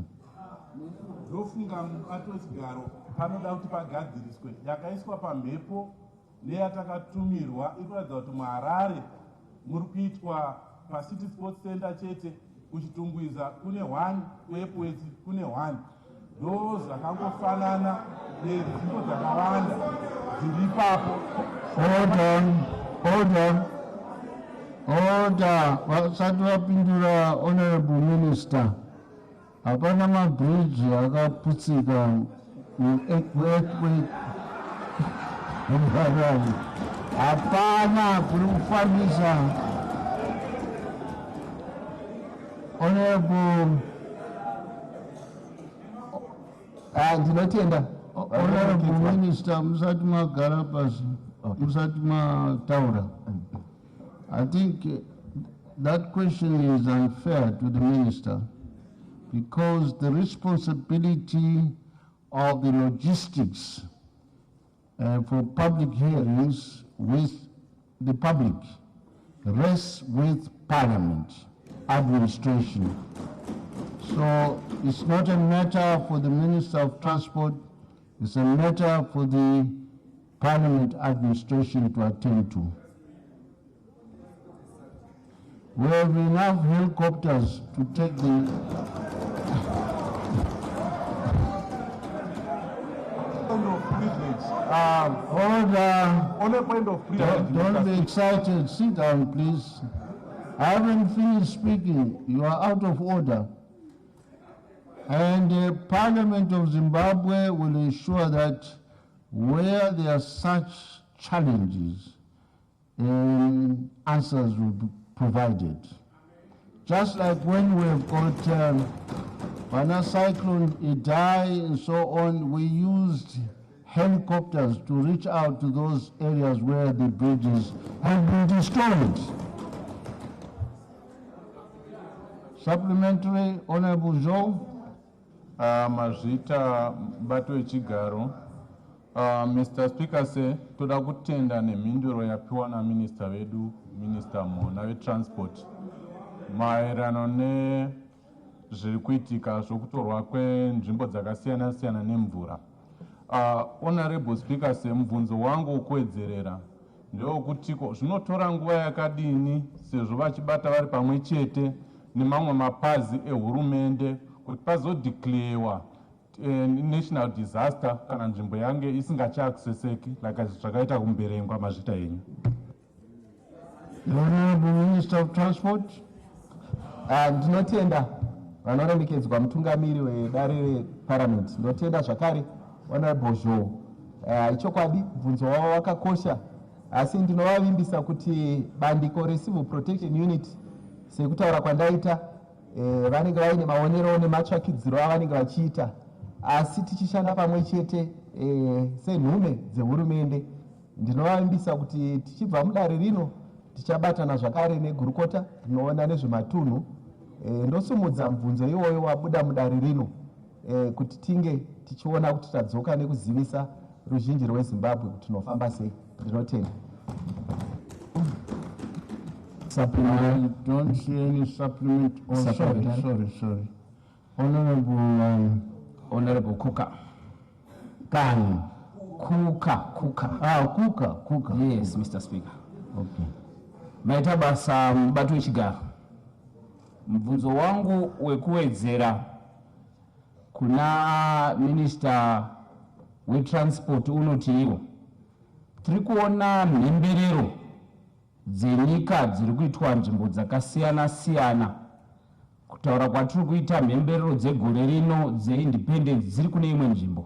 Ndofunga mubato wechigaro panoda kuti pagadziriswe yakaiswa pamhepo neyatakatummirwa ikuratidza kuti muHarare muri kuitwa paCity Sports Center chete, kuchitungwiza kune 1 kuEpweti kune 1. Ndo zvakangofanana nenzvimbo dzakawanda dziri ipapo. Order. Vasati vapindura honorable minister, hapana mabridge akaputsika muEpweti. Hapana kuri kufambisa. Honorable ndinotenda honorable minister, musati magara pasi, musati mataura. I think that question is unfair to the minister, because the responsibility of the logistics for public hearings with the public rests with Parliament administration. So it's not a matter for the Minister of Transport, it's a matter for the Parliament administration to attend to. We have enough helicopters to take the... On a point of privilege. Don't be excited. Sit down, please. I haven't finished speaking. You are out of order. And the Parliament of Zimbabwe will ensure that where there are such challenges, answers will be provided. Just like when we have got when a cyclone Idai and so on, we used helicopters to reach out to those areas where the bridges have been destroyed. Supplementary, Honorable Joe. Mazvita mubato wechigaro. Mr. Speaker se toda kutenda nemhinduro yapiwa naminista vedu, Minister Mona veTransport, maererano nezviri kuitika zvokutorwa kwenzvimbo dzakasiyana-siyana nemvura. Honorable Speaker se mubvunzo wangu wokuwedzerera ndewokutiko zvinotora nguva yakadini sezvo vachibata vari pamwe chete nemamwe mapazi ehurumende kuti pazodeclarewa national disaster kana nzvimbo yange isingachakuseseki like zvakaita kumberengwa mazvita enyu. The Honorable Minister of Transport. Ndinotenda vanoremekedzwa mutungamiri wedare reParliament. Ndinotenda zvakare Honorable Joe. Ichokwadi mubvunzo wavo wakakosha, asi ndinovavimbisa kuti bandiko reCivil Protection Unit sekutaura kwandaita vanenge vaine maonero nematsvakidziro avanenge vachiita, asi tichishanda pamwe chete senhume dzehurumende. Ndinovavimbisa kuti tichibva mudare rino tichabatana zvakare negurukota rinoona nezvematunhu. Ndosumudza mubvunzo iwoyo wabuda mudare rino kuti tinge tichiona kuti tadzoka nekuzivisa ruzhinji rweZimbabwe kuti tinofamba sei. Ndinotenda. I don't see any supplement. Oh, sorry. Honorable Kuka. Kang. Kuka. Ah, Kuka. Yes, Mr. Speaker. Okay. Maita basa mbatu wechigaro. Mvunzo wangu wekuwedzera kuna Minister weTransport unoti iwo. Tiri kuona mhemberero dzenyika dziri kuitwa nzvimbo dzakasiyana-siyana. Kutaura kwatiri kuita mhemberero dzegore rino dzeindependence dziri kune imwe nzvimbo.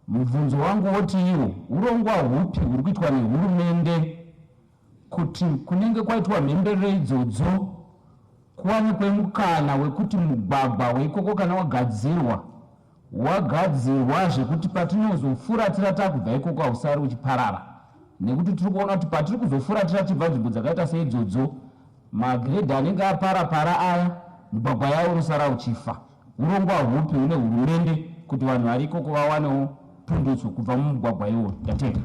Mubvunzo wangu woti iwo urongwa hupi huri kuitwa nehurumende kuti kunenge kwaitwa mhemberero idzodzo kuwanikwe mukana wekuti mugwagwa weikoko kana wagadzirwa zvekuti patinozofura takubva ikoko hausari uchiparara. Nekuti tiri kuona kuti patiri kuzofuratira tibva nzvimbo dzakaita seidzodzo magredha anenge apara aya mugwagwa yawo unosara uchifa. Urongwa hupi une hurumende kuti vanhu vari ikoko vawanewo pundutso kubva mumugwagwa iwo? Ndatenda.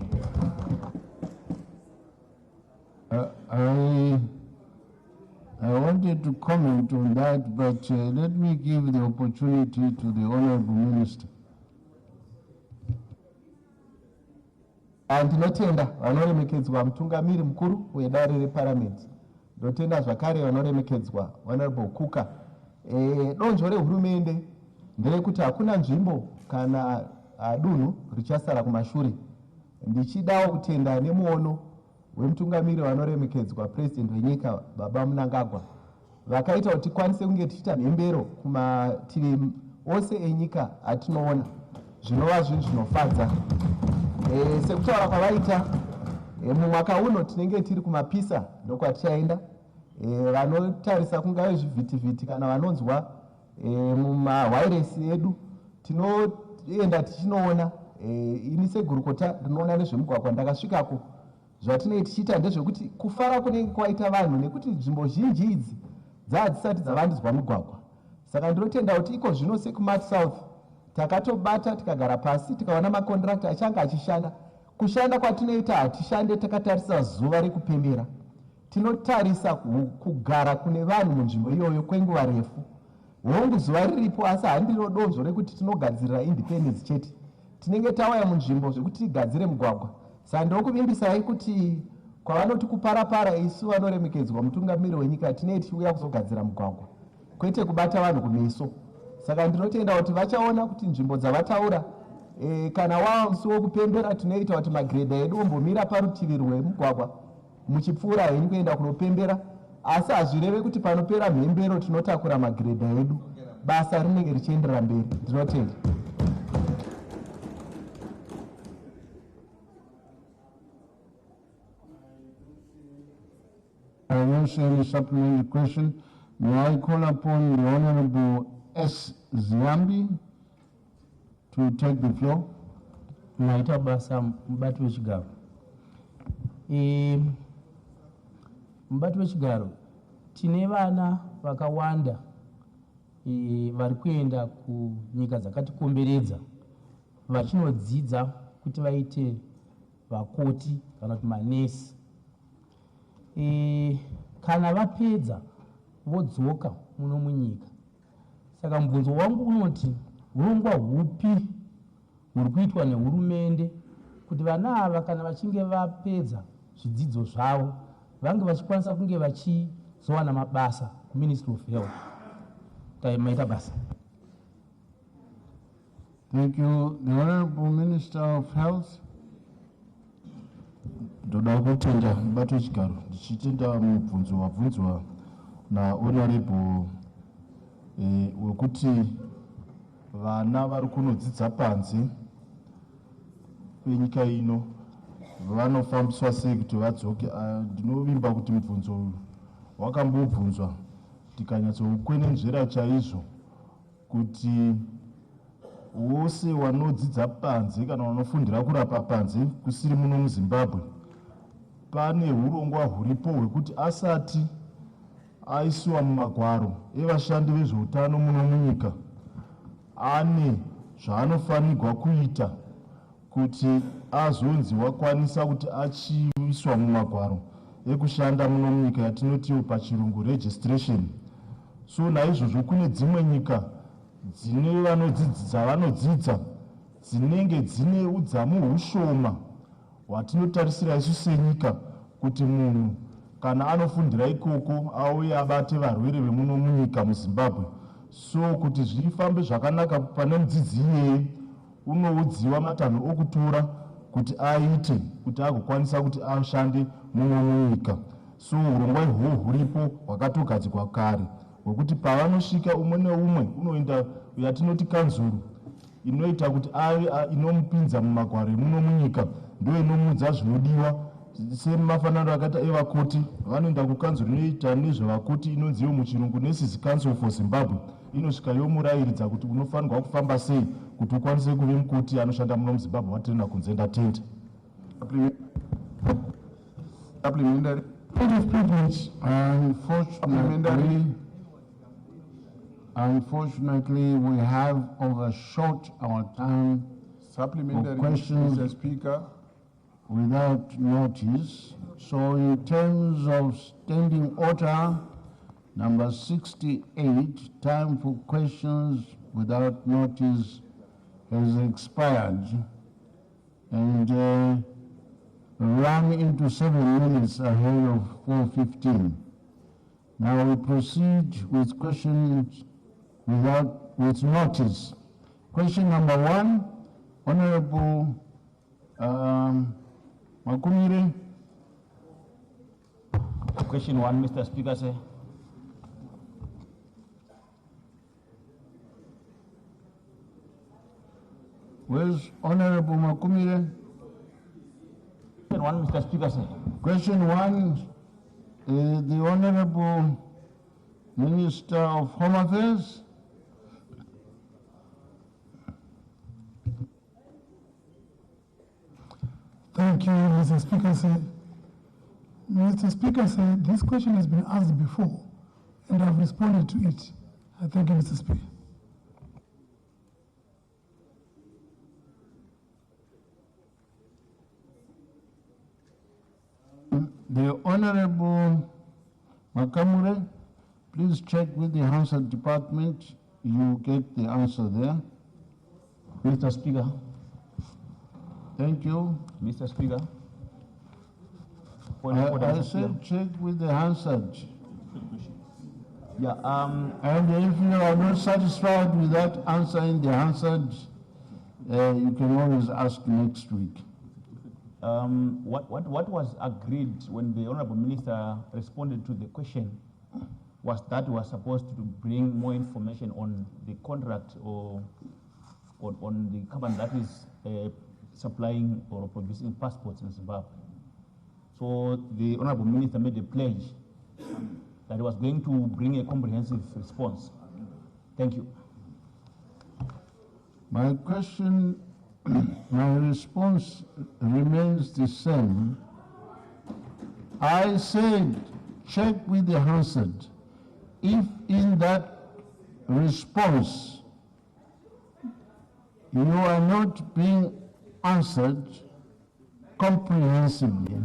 I wanted to comment on that, but let me give the opportunity to the Honorable Minister. Ndinotenda vanoremekedzwa mutungamiri mukuru wedare reParliament. Ndotenda zvakare vanoremekedzwa Honorable Kuka. Donzvo rehurumende nderekuti hakuna nzvimbo kana dunhu richasara kumashure. Ndichidawo kutenda nemuono wemutungamiri vanoremekedzwa President wenyika Baba Mnangagwa vakaita kuti tikwanise kunge tichiita mhembero kumativi ose enyika atinoona zvinova zvinhu zvinofadza. Sekutaura kwavaita mumwaka uno tinenge tiri kumapisa ndokwatichaenda. Vanotarisa kungave zvivhitivhiti kana vanonzwa mumahwairesi edu tinoenda tichinoona. Ini segurukota ndinoona nezvemugwagwa ndakasvikako. Zvatinenge tichiita ndezvekuti kufara kunenge kwaita vanhu nekuti nzvimbo zhinji idzi dzadzisati dzavandudzwa mugwagwa. Saka ndinotenda kuti iko zvino sekumati South takatobata tikagara pasi tikaona makondirakta achanga achishanda. Kushanda kwatinoita hatishande takatarisa zuva rekupembera. Tinotarisa kugara kune vanhu munzvimbo iyoyo kwenguva refu. Hongu zuva riripo asi handiro donzvo rekuti tinogadzirira independence chete. Tinenge tauya munzvimbo zvekuti tigadzire mugwagwa. Saka ndokuvimbisai kuti kwavanoti kuparapara isu vanoremekedzwa mutungamiri wenyika tinenge tichiuya kuzogadzira mugwagwa kwete kubata vanhu kumeso. Saka ndinotenda kuti vachaona kuti nzvimbo dzavataura kana wava musi wokupembera tinoita kuti magredha edu ombomira parutivi rwemugwagwa muchipfuura henyu kuenda kunopembera. Asi hazvireve kuti panopera mhembero tinotakura magredha edu. Basa rinenge richienderera mberi. Ndinotenda. I won't say any supplementary question. May I call upon the Honorable S. Ziambi to take the floor? Naita basa mbatu wechigaro. Mbatu wechigaro tine vana vakawanda vari kuenda kunyika dzakatikomberedza vachinodzidza kuti vaite vakoti kana kuti manesi. Kana vapedza vodzoka muno munyika. Saka mubvunzo wangu unoti urongwa hupi huri kuitwa nehurumende kuti vana ava kana vachinge vapedza zvidzidzo zvavo vange vachikwanisa kunge vachizowana mabasa kuMinistry of Health. Maita basa. Thank you. The Honorable Minister of Health. Ndoda kutenda mubato wechigaro ndichitenda mubvunzo wabvunzwa naHonorable wekuti vana vari kunodzidza panze penyika ino vanofambiswa sei kuti vadzoke. Ndinovimba kuti mubvunzo uyu wakambobvunzwa tikanyatsokwenenzvera chaizvo kuti wose wanodzidza panze kana wanofundira kurapa panze kusiri muno muZimbabwe pane urongwa huripo hwekuti asati aisiwa mumagwaro evashandi vezveutano muno munyika ane zvaanofanirwa kuita kuti azonzi wakwanisa kuti achiiswa mumagwaro yekushanda muno munyika yatinotiwo pachirungu registration. So naizvozvo kune dzimwe nyika dzine vanodzidza dzinenge dzine udzamu hushoma hwatinotarisira isu senyika kuti munhu kana anofundira ikoko auye abate varwere vemuno munyika muZimbabwe. So kuti zvifambe zvakanaka pane mudzidzi iyeye unoudziwa matanho okutora kuti aite kuti agokwanisa kuti ashande muno munyika. So urongwa ihwohwo huripo hwakatogadzirwa kare hwekuti pavanosvika umwe neumwe unoenda yatinoti kanzuru inoita kuti ave inomupinza mumagwaro emuno munyika ndo inomudza zvinodiwa semafanano akaita evakoti vanoenda kukanzuru inoita nezvevakoti inonziwo muchirungu Nurses Council for Zimbabwe inosvika yomurayiridza kuti unofanirwa kufamba sei kuti ukwanise kuve mukoti anoshanda muno muZimbabwe watirina kunze ndatenda. Supplementary. Unfortunately, we have overshot our time. Supplementary, for questions, Mr. Speaker. Without notice. So in terms of standing order, number 68, time for questions without notice has expired and run into 7 minutes ahead of 4:15. Now we proceed with questions with notice. Question number 1, Honorable Makumire. Question 1, Mr. Speaker, sir. Where's Honorable Makumire? Question 1, Mr. Speaker, sir. Question 1, the Honorable Minister of Home Affairs. Thank you, Mr. Speaker, sir. Mr. Speaker, sir, this question has been asked before, and I've responded to it. I thank you, Mr. Speaker. The Honorable Makamure, please check with the Hansard Department. You get the answer there. Mr. Speaker. Thank you. Mr. Speaker. I said check with the Hansard. Yeah. And if you are not satisfied with that answer in the Hansard, you can always ask next week. What was agreed when the Honorable Minister responded to the question was that we were supposed to bring more information on the contract or on the company that is supplying or producing passports in Zimbabwe. So the Honorable Minister made a pledge that he was going to bring a comprehensive response. Thank you. My question, my response remains the same. I said check with the Hansard. If in that response you are not being answered comprehensively,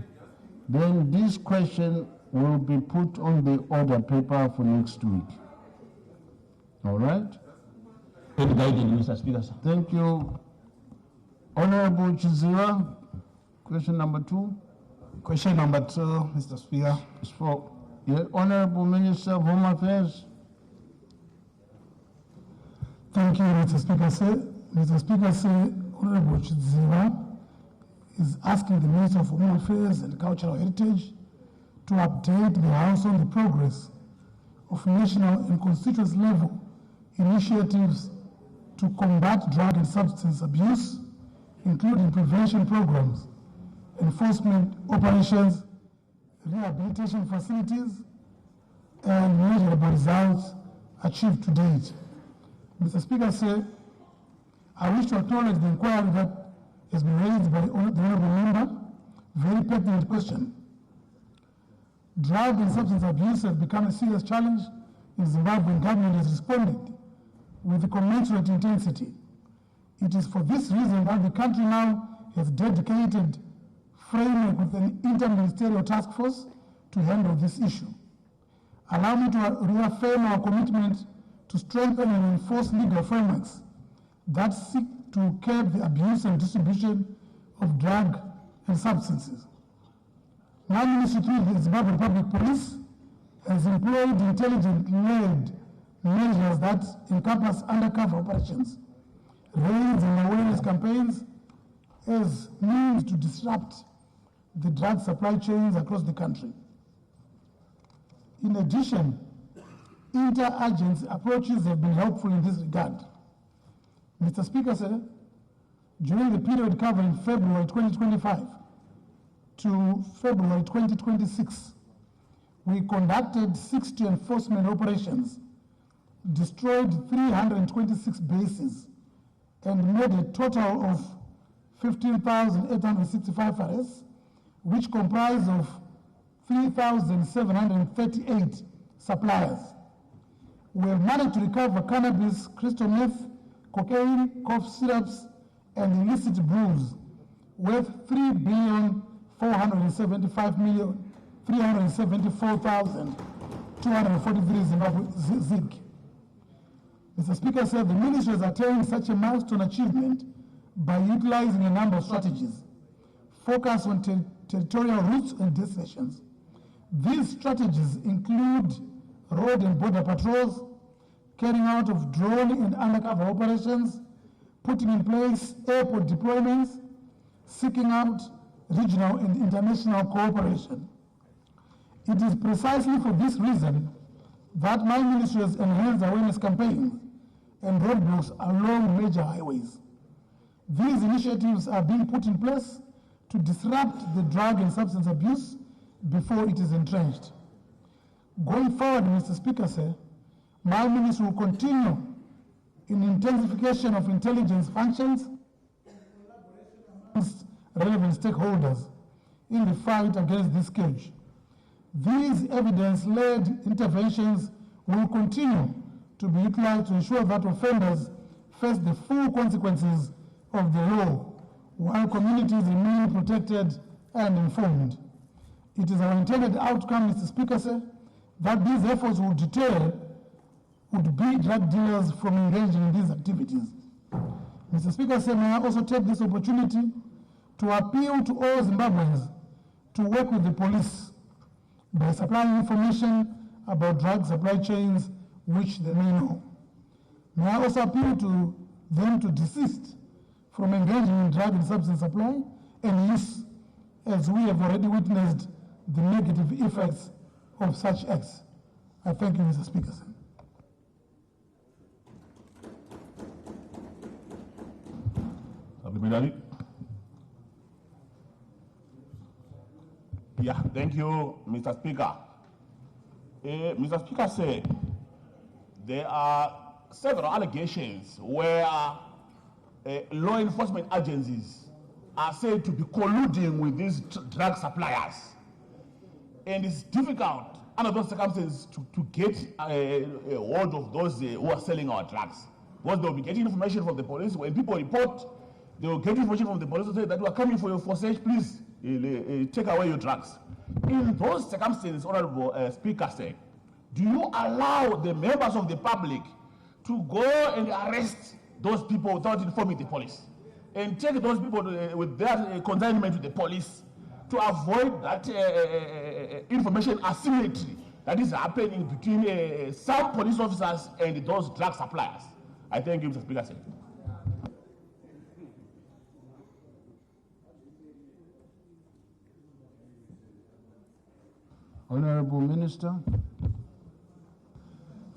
then this question will be put on the order paper for next week. All right? Mr. Speaker, sir. Thank you. Honorable Chiziwa, question number 2. Question number 2, Mr. Speaker. Is for the Honorable Minister of Home Affairs. Thank you, Mr. Speaker, sir. Mr. Speaker, sir, Honorable Chiziwa is asking the Minister of Home Affairs and Cultural Heritage to update the House on the progress of national and constituency level initiatives to combat drug and substance abuse, including prevention programs, enforcement operations, rehabilitation facilities, and measurable results achieved to date. Mr. Speaker, sir, I wish to acknowledge the inquiry that has been raised by the Honourable Member. Very pertinent question. Drug and substance abuse have become a serious challenge in Zimbabwe, and government has responded with a commensurate intensity. It is for this reason that the country now has dedicated framework with an interministerial task force to handle this issue. Allow me to reaffirm our commitment to strengthen and enforce legal frameworks that seek to curb the abuse and distribution of drug and substances. My ministry through the Zimbabwe Public Police has employed intelligence-led measures that encompass undercover operations, raids and awareness campaigns as means to disrupt the drug supply chains across the country. In addition, inter-agency approaches have been helpful in this regard. Mr. Speaker, sir, during the period covering February 2025 to February 2026, we conducted 60 enforcement operations, destroyed 326 bases, and made a total of 15,865 arrests, which comprise of 3,738 suppliers. We have managed to recover cannabis, crystal meth, cocaine, cough syrups, and illicit brews worth 3,475,374,243 Zimbabwe ZiG. Mr. Speaker said the ministry has attained such a milestone achievement by utilizing a number of strategies, focus on territorial routes and destinations. These strategies include road and border patrols, carrying out of drone and undercover operations, putting in place airport deployments, seeking out regional and international cooperation. It is precisely for this reason that my ministry has enhanced awareness campaigns and roadblocks along major highways. These initiatives are being put in place to disrupt the drug and substance abuse before it is entrenched. Going forward, Mr. Speaker, sir, my ministry will continue in intensification of intelligence functions amongst relevant stakeholders in the fight against this scourge. These evidence-led interventions will continue to be utilized to ensure that offenders face the full consequences of the law while communities remain protected and informed. It is our intended outcome, Mr. Speaker, sir, that these efforts will deter would-be drug dealers from engaging in these activities. Mr. Speaker, sir, may I also take this opportunity to appeal to all Zimbabweans to work with the police by supplying information about drug supply chains which they may know. May I also appeal to them to desist from engaging in drug and substance supply and use, as we have already witnessed the negative effects of such acts. I thank you, Mr. Speaker, sir. Supplementary. Yeah, thank you, Mr. Speaker. Mr. Speaker said there are several allegations where law enforcement agencies are said to be colluding with these drug suppliers. And it's difficult under those circumstances to get a hold of those who are selling our drugs. Because they'll be getting information from the police. When people report, they will get information from the police to say that we are coming for search, please take away your drugs. In those circumstances, Honorable Speaker said, do you allow the members of the public to go and arrest those people without informing the police and take those people with their consignment to the police to avoid that information asymmetry that is happening between some police officers and those drug suppliers? I thank you, Mr. Speaker. Sir. Honorable Minister.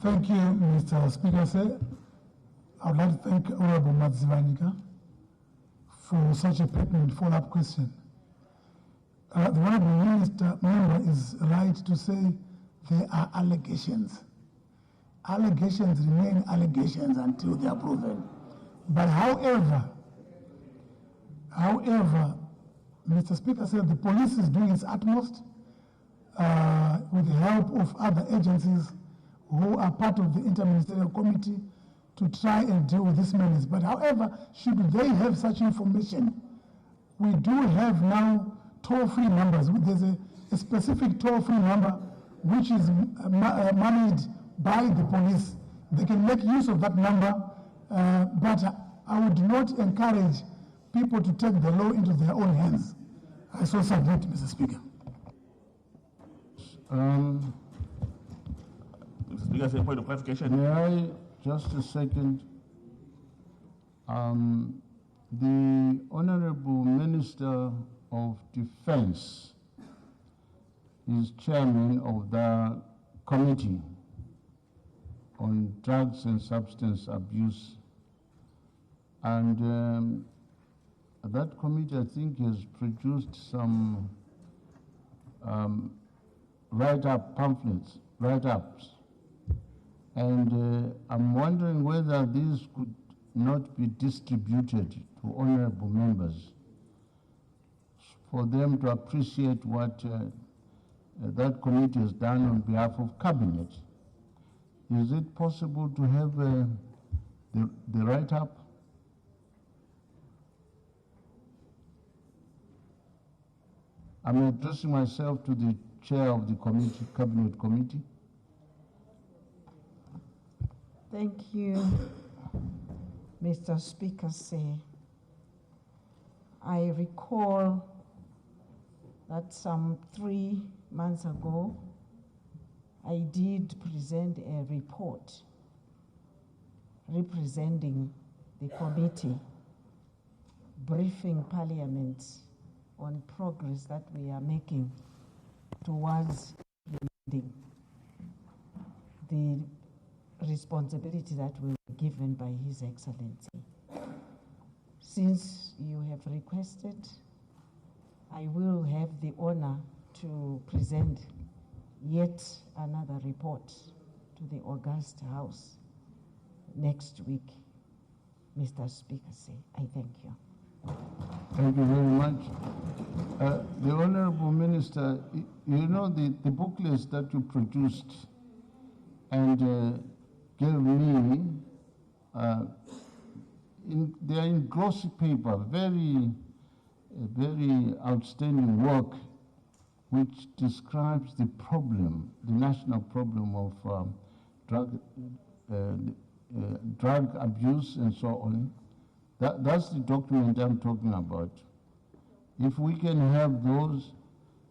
Thank you, Mr. Speaker, sir. I would like to thank Honorable Madzivanika for such a pertinent follow-up question. The Honorable Minister member is right to say there are allegations. Allegations remain allegations until they are proven. But however, Mr. Speaker said the police is doing its utmost with the help of other agencies who are part of the Interministerial Committee to try and deal with this menace. But however, should they have such information, we do have now toll-free numbers. There's a specific toll-free number which is managed by the police. They can make use of that number, but I would not encourage people to take the law into their own hands. I so submit, Mr. Speaker. Mr. Speaker, say point of clarification. May I, just a second. The Honorable Minister of Defense is chairman of the Committee on Drugs and Substance Abuse. And that committee, I think, has produced some write-up pamphlets, write-ups. And I'm wondering whether these could not be distributed to honorable members for them to appreciate what that committee has done on behalf of Cabinet. Is it possible to have the write-up? I'm addressing myself to the chair of the committee, Cabinet Committee. Thank you, Mr. Speaker. I recall that some 3 months ago, I did present a report representing the committee, briefing Parliament on progress that we are making towards implementing the responsibility that we were given by His Excellency. Since you have requested, I will have the honor to present yet another report to the August House next week. Mr. Speaker, I thank you. Thank you very much. The Honorable Minister, you know the booklets that you produced and gave me, they are in glossy paper, very outstanding work, which describes the problem, the national problem of drug abuse and so on. That's the document I'm talking about. If we can have those,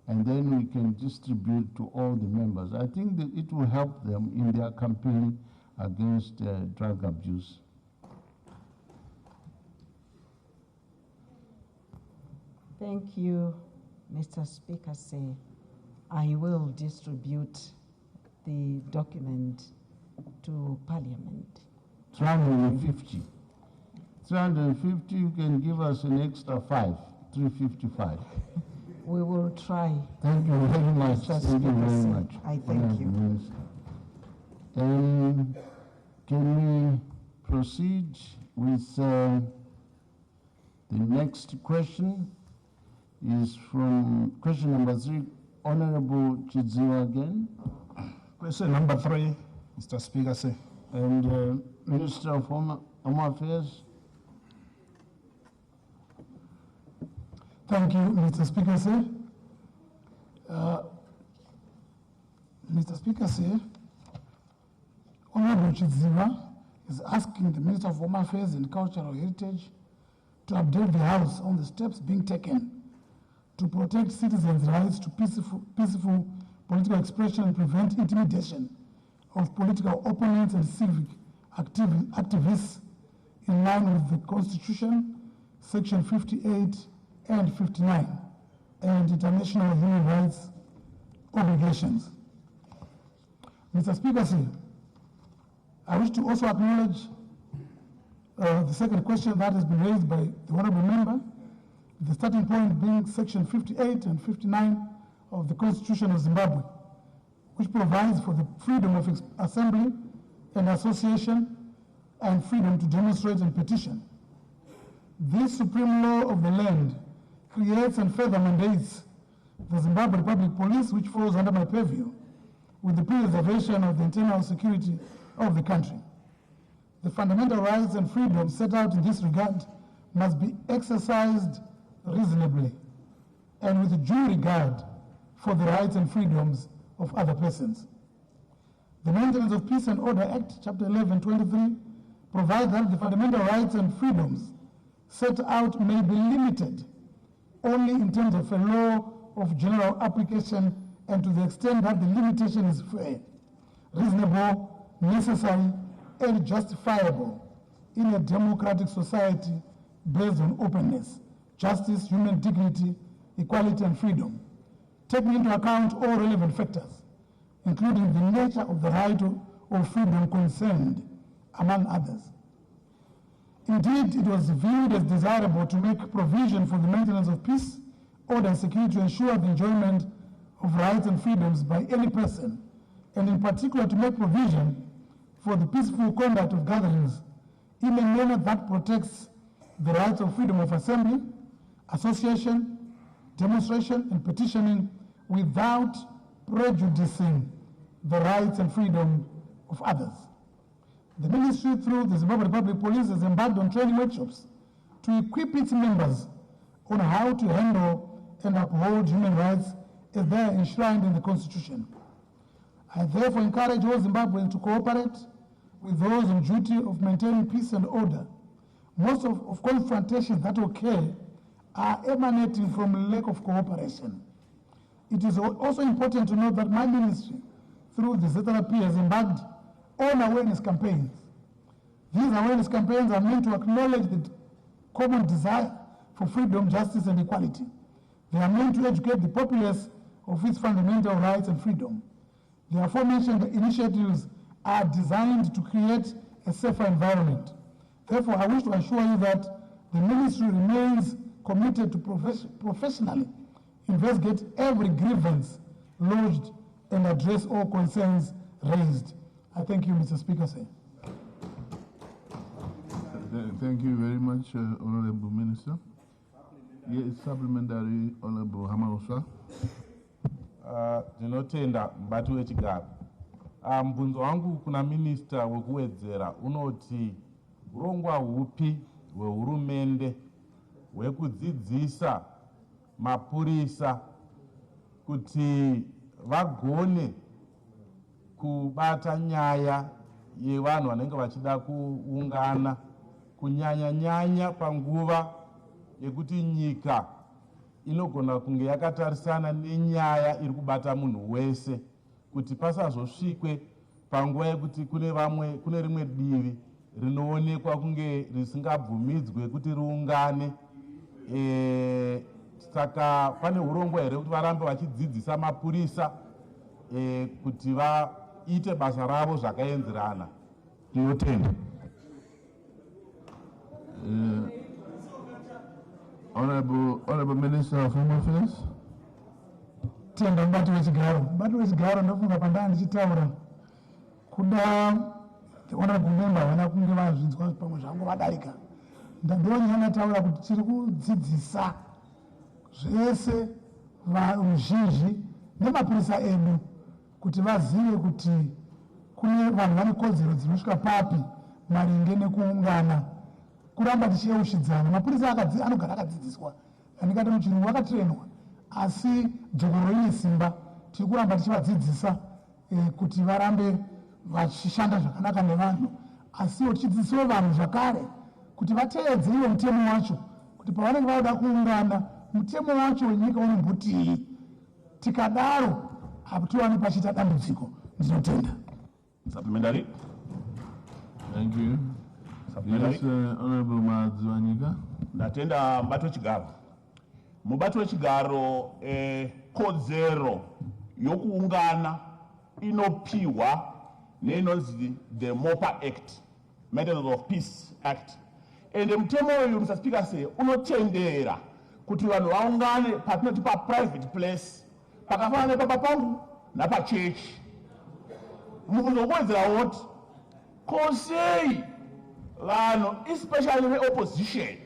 and then we can distribute to all the members, I think that it will help them in their campaign against drug abuse. Thank you, Mr. Speaker. I will distribute the document to Parliament. 350. 350, you can give us an extra 5, 355. We will try. Thank you very much. Mr. Thank you very Speaker, much. I thank you. Can we proceed with the next question? Is from question number 3, Honorable Chidziwa again. Question number 3, Mr. Speaker. And Minister of Home Affairs. Thank you, Mr. Speaker. Mr. Speaker, Honorable Chidziwa is asking the Minister of Home Affairs and Cultural Heritage to update the House on the steps being taken to protect citizens' rights to peaceful political expression and prevent intimidation of political opponents and civic activists in line with the Constitution, Section 58 and 59, and international human rights obligations. Mr. Speaker, I wish to also acknowledge the second question that has been raised by the honorable member, the starting point being Section 58 and 59 of the Constitution of Zimbabwe, which provides for the freedom of assembly and association and freedom to demonstrate and petition. This supreme law of the land creates and further mandates the Zimbabwe Republic Police, which falls under my purview, with the preservation of the internal security of the country. The fundamental rights and freedoms set out in this regard must be exercised reasonably and with due regard for the rights and freedoms of other persons. The Maintenance of Peace and Order Act, Chapter 1123, provides that the fundamental rights and freedoms set out may be limited only in terms of a law of general application and to the extent that the limitation is fair, reasonable, necessary, and justifiable in a democratic society based on openness, justice, human dignity, equality, and freedom, taking into account all relevant factors, including the nature of the right or freedom concerned, among others. Indeed, it was viewed as desirable to make provision for the maintenance of peace, order, and security to ensure the enjoyment of rights and freedoms by any person, and in particular to make provision for the peaceful conduct of gatherings in a manner that protects the rights of freedom of assembly, association, demonstration, and petitioning without prejudicing the rights and freedom of others. The ministry, through the Zimbabwe Republic Police, has embarked on training workshops to equip its members on how to handle and uphold human rights as they are enshrined in the Constitution. I therefore encourage all Zimbabweans to cooperate with those on duty of maintaining peace and order. Most of confrontations that occur are emanating from a lack of cooperation. It is also important to note that my ministry, through the ZRP, has embarked on awareness campaigns. These awareness campaigns are meant to acknowledge the common desire for freedom, justice, and equality. They are meant to educate the populace of its fundamental rights and freedom. The aforementioned initiatives are designed to create a safer environment. Therefore, I wish to assure you that the ministry remains committed to professionally investigate every grievance lodged and address all concerns raised. I thank you, Mr. Speaker, sir. Thank you very much, Honorable Minister. Yes, supplementary, Honorable Hamauswa. Ndinotenda mubati wechigaro. Mubvunzo wangu kuna minista wekuwedzera unoti urongwa hupi hwehurumende hwekudzidzisa mapurisa kuti vagone kubata nyaya yevanhu vanenge vachida kuungana, kunyanya-nyanya panguva yekuti nyika inogona kunge yakatarisana nenyaya iri kubata munhu wese, kuti pasazosvikwe panguva yekuti kune rimwe divi rinoonekwa kunge risingabvumidzwe kuti riungane. Saka pane urongwa here kuti varambe vachidzidzisa mapurisa kuti vaite basa ravo zvakaenzerana? Tinotenda. Honorable Minister of Home Affairs. Tenda mubati wechigaro ndofunga pandanga ndichitaura kuda the honorable member vana kunge vanzvinzwa pamwe zvangu vadarika. Ndandonyanya taura kuti tiri kudzidzisa zvese ruzhinji nemapurisa edu kuti vazive kuti kune vanhu vane kodzero dzinosvika papi maringe nekuungana, kuramba tichiyeushidzana. Mapurisa anogara akadzidziswa, andikati muchirungu vakatrenwa, asi dzokoro rine simba. Tiri kuramba tichivadzidzisa kuti varambe vachishanda zvakanaka nevanhu, asiwo tichidzidzisawo vanhu zvakare kuti vateedze iwo mutemo wacho, kuti pavanenge vauda kuungana mutemo wacho wenyika unombotii. Tikadaro hatiwane pachita dambudziko. Ndinotenda. Supplementary. Thank you. Yes, Honorable Madziwanika. Ndatenda mubati wechigaro. Mubati wechigaro kodzero yokuungana inopiwa neinonzi the MOPA Act, Maintenance of Peace Act. Ende mutemo uyu, Mr. Speaker, say unotendera kuti vanhu vaungane patinoti pa private place, pakafanana nepapa pangu napachechi. Mukuzokwedzera woti kosei vanhu especially veopposition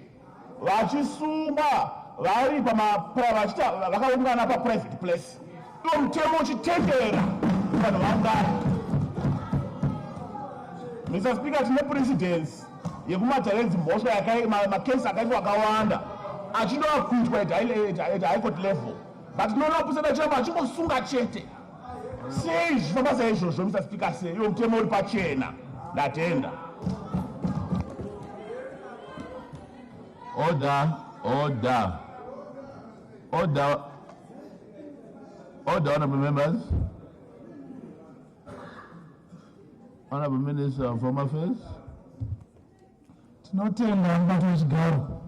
vachisunga vari vakaungana pa private place, iwo mutemo uchitendera vanhu vaungana. Mr. Speaker, tine precedence yekumadharenzi mhosva makesi akaitwa akawanda achinoda kuitwa at high court level. but tinoona kuseda chirema achingosunga chete. Sei zvifamba saizvozvo, Mr. Speaker, sei iwo mutemo uri pachena. Ndatenda. Order. Order, honorable members. Honorable Minister of Home Affairs. Tinotenda mbato wechigaro.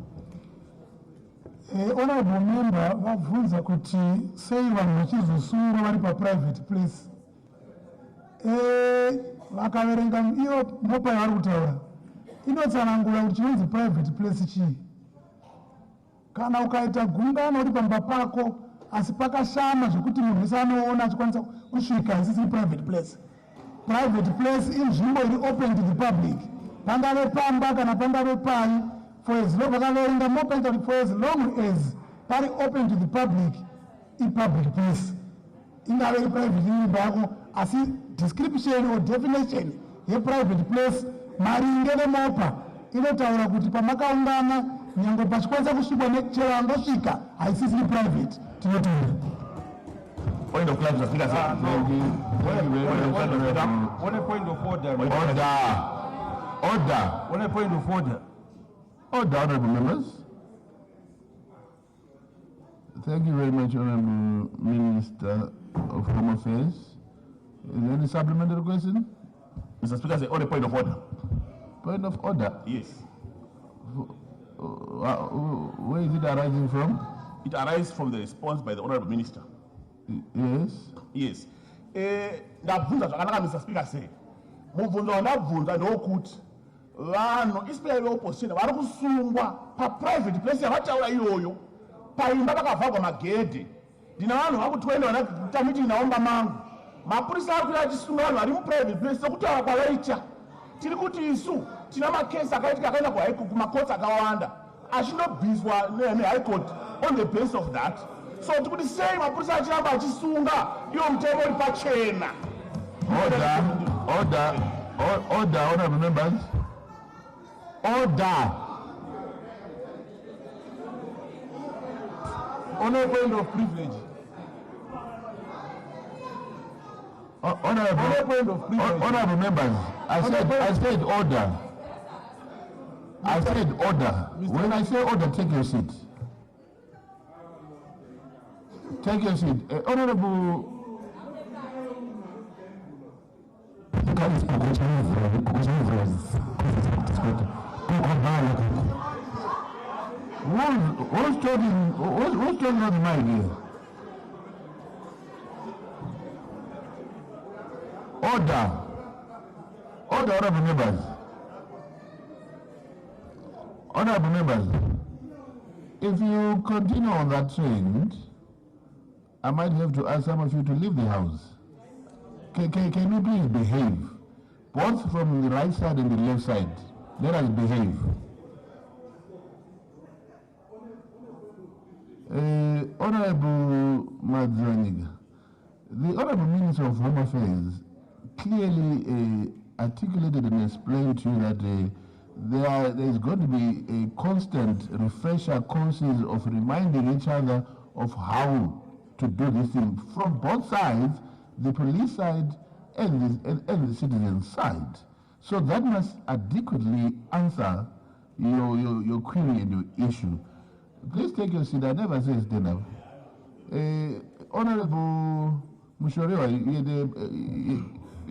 Honorable member vabvunza kuti sei vanhu vachizosungwa vari private place. Vakaverenga iyo mopa yavari kutaura inotsanangura kuti chinonzi private place chii. Kana ukaita gungano uri pamba pako asi pakashama zvekuti munhu wese anoona achikwanisa kusvika isisiri private place. Private place inzvimbo iri open to the public. Pangave pamba kana pangave pai, for as long vakaverenga mopa for as long as pari open to the public public place. Ingave iri private nyumba yako asi description or definition ye-private place maringe nemopa inotaura kuti pamakaungana nyange pachikwanisa kusvikwa nechero angosvika haisisiri private. Tinotenda. Point of class, Speaker. On a point of order. Order. On a point of order. Order, honorable members. Thank you very much, Honorable Minister of Home Affairs. Is there any supplementary question? Mr. Speaker, on a point of order. Point of order? Yes. Where is it arising from? It arises from the response by the Honorable Minister. Yes. Yes. Ndabvunza zvakanaka, Mr. Speaker, say. Mubvunzo wandabvunza ndokuti vanhu especially opposition vari kusungwa private place yavataura iyoyo paimba pakavharwa magedhe. Ndina vanhu vakutwenda vanaita meeting naomba mangu. Mapurisa ari kuita achisunga vanhu vari private place sokutaura kwavaita. Tiri kuti isu tina makesi akaenda kumakoti akawanda achindobviswa nehigh court on the basis of that. So tikuti sei mapurisa achiramba achisunga iwo mutemo uri pachena. Order, honorable members. Order. On a point of privilege. Honorable members, I said order. I said order. When I say order, take your seat. Take your seat. Honorable. Who's talking on the mic here? Order, honorable members. Honorable members, if you continue on that trend, I might have to ask some of you to leave the house. Can you please behave? Both from the right side and the left side. Let us behave. Honorable Madzaniga, the Honorable Minister of Home Affairs clearly articulated and explained to you that there is going to be a constant refresher courses of reminding each other of how to do this thing from both sides, the police side and the citizen side. So that must adequately answer your query and your issue. Please take your seat. I never say stand up. Honorable Mushorewa,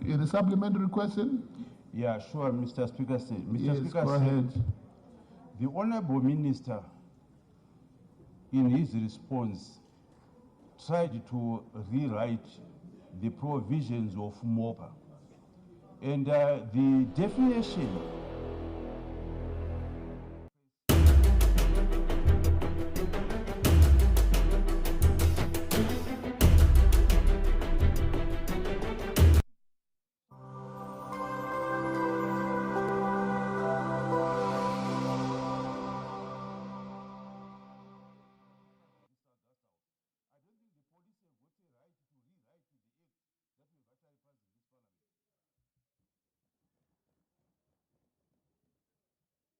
you had a supplementary question? Yeah, sure, Mr. Speaker. Yes, go ahead. The Honorable Minister, in his response, tried to rewrite the provisions of MOPA. And the definition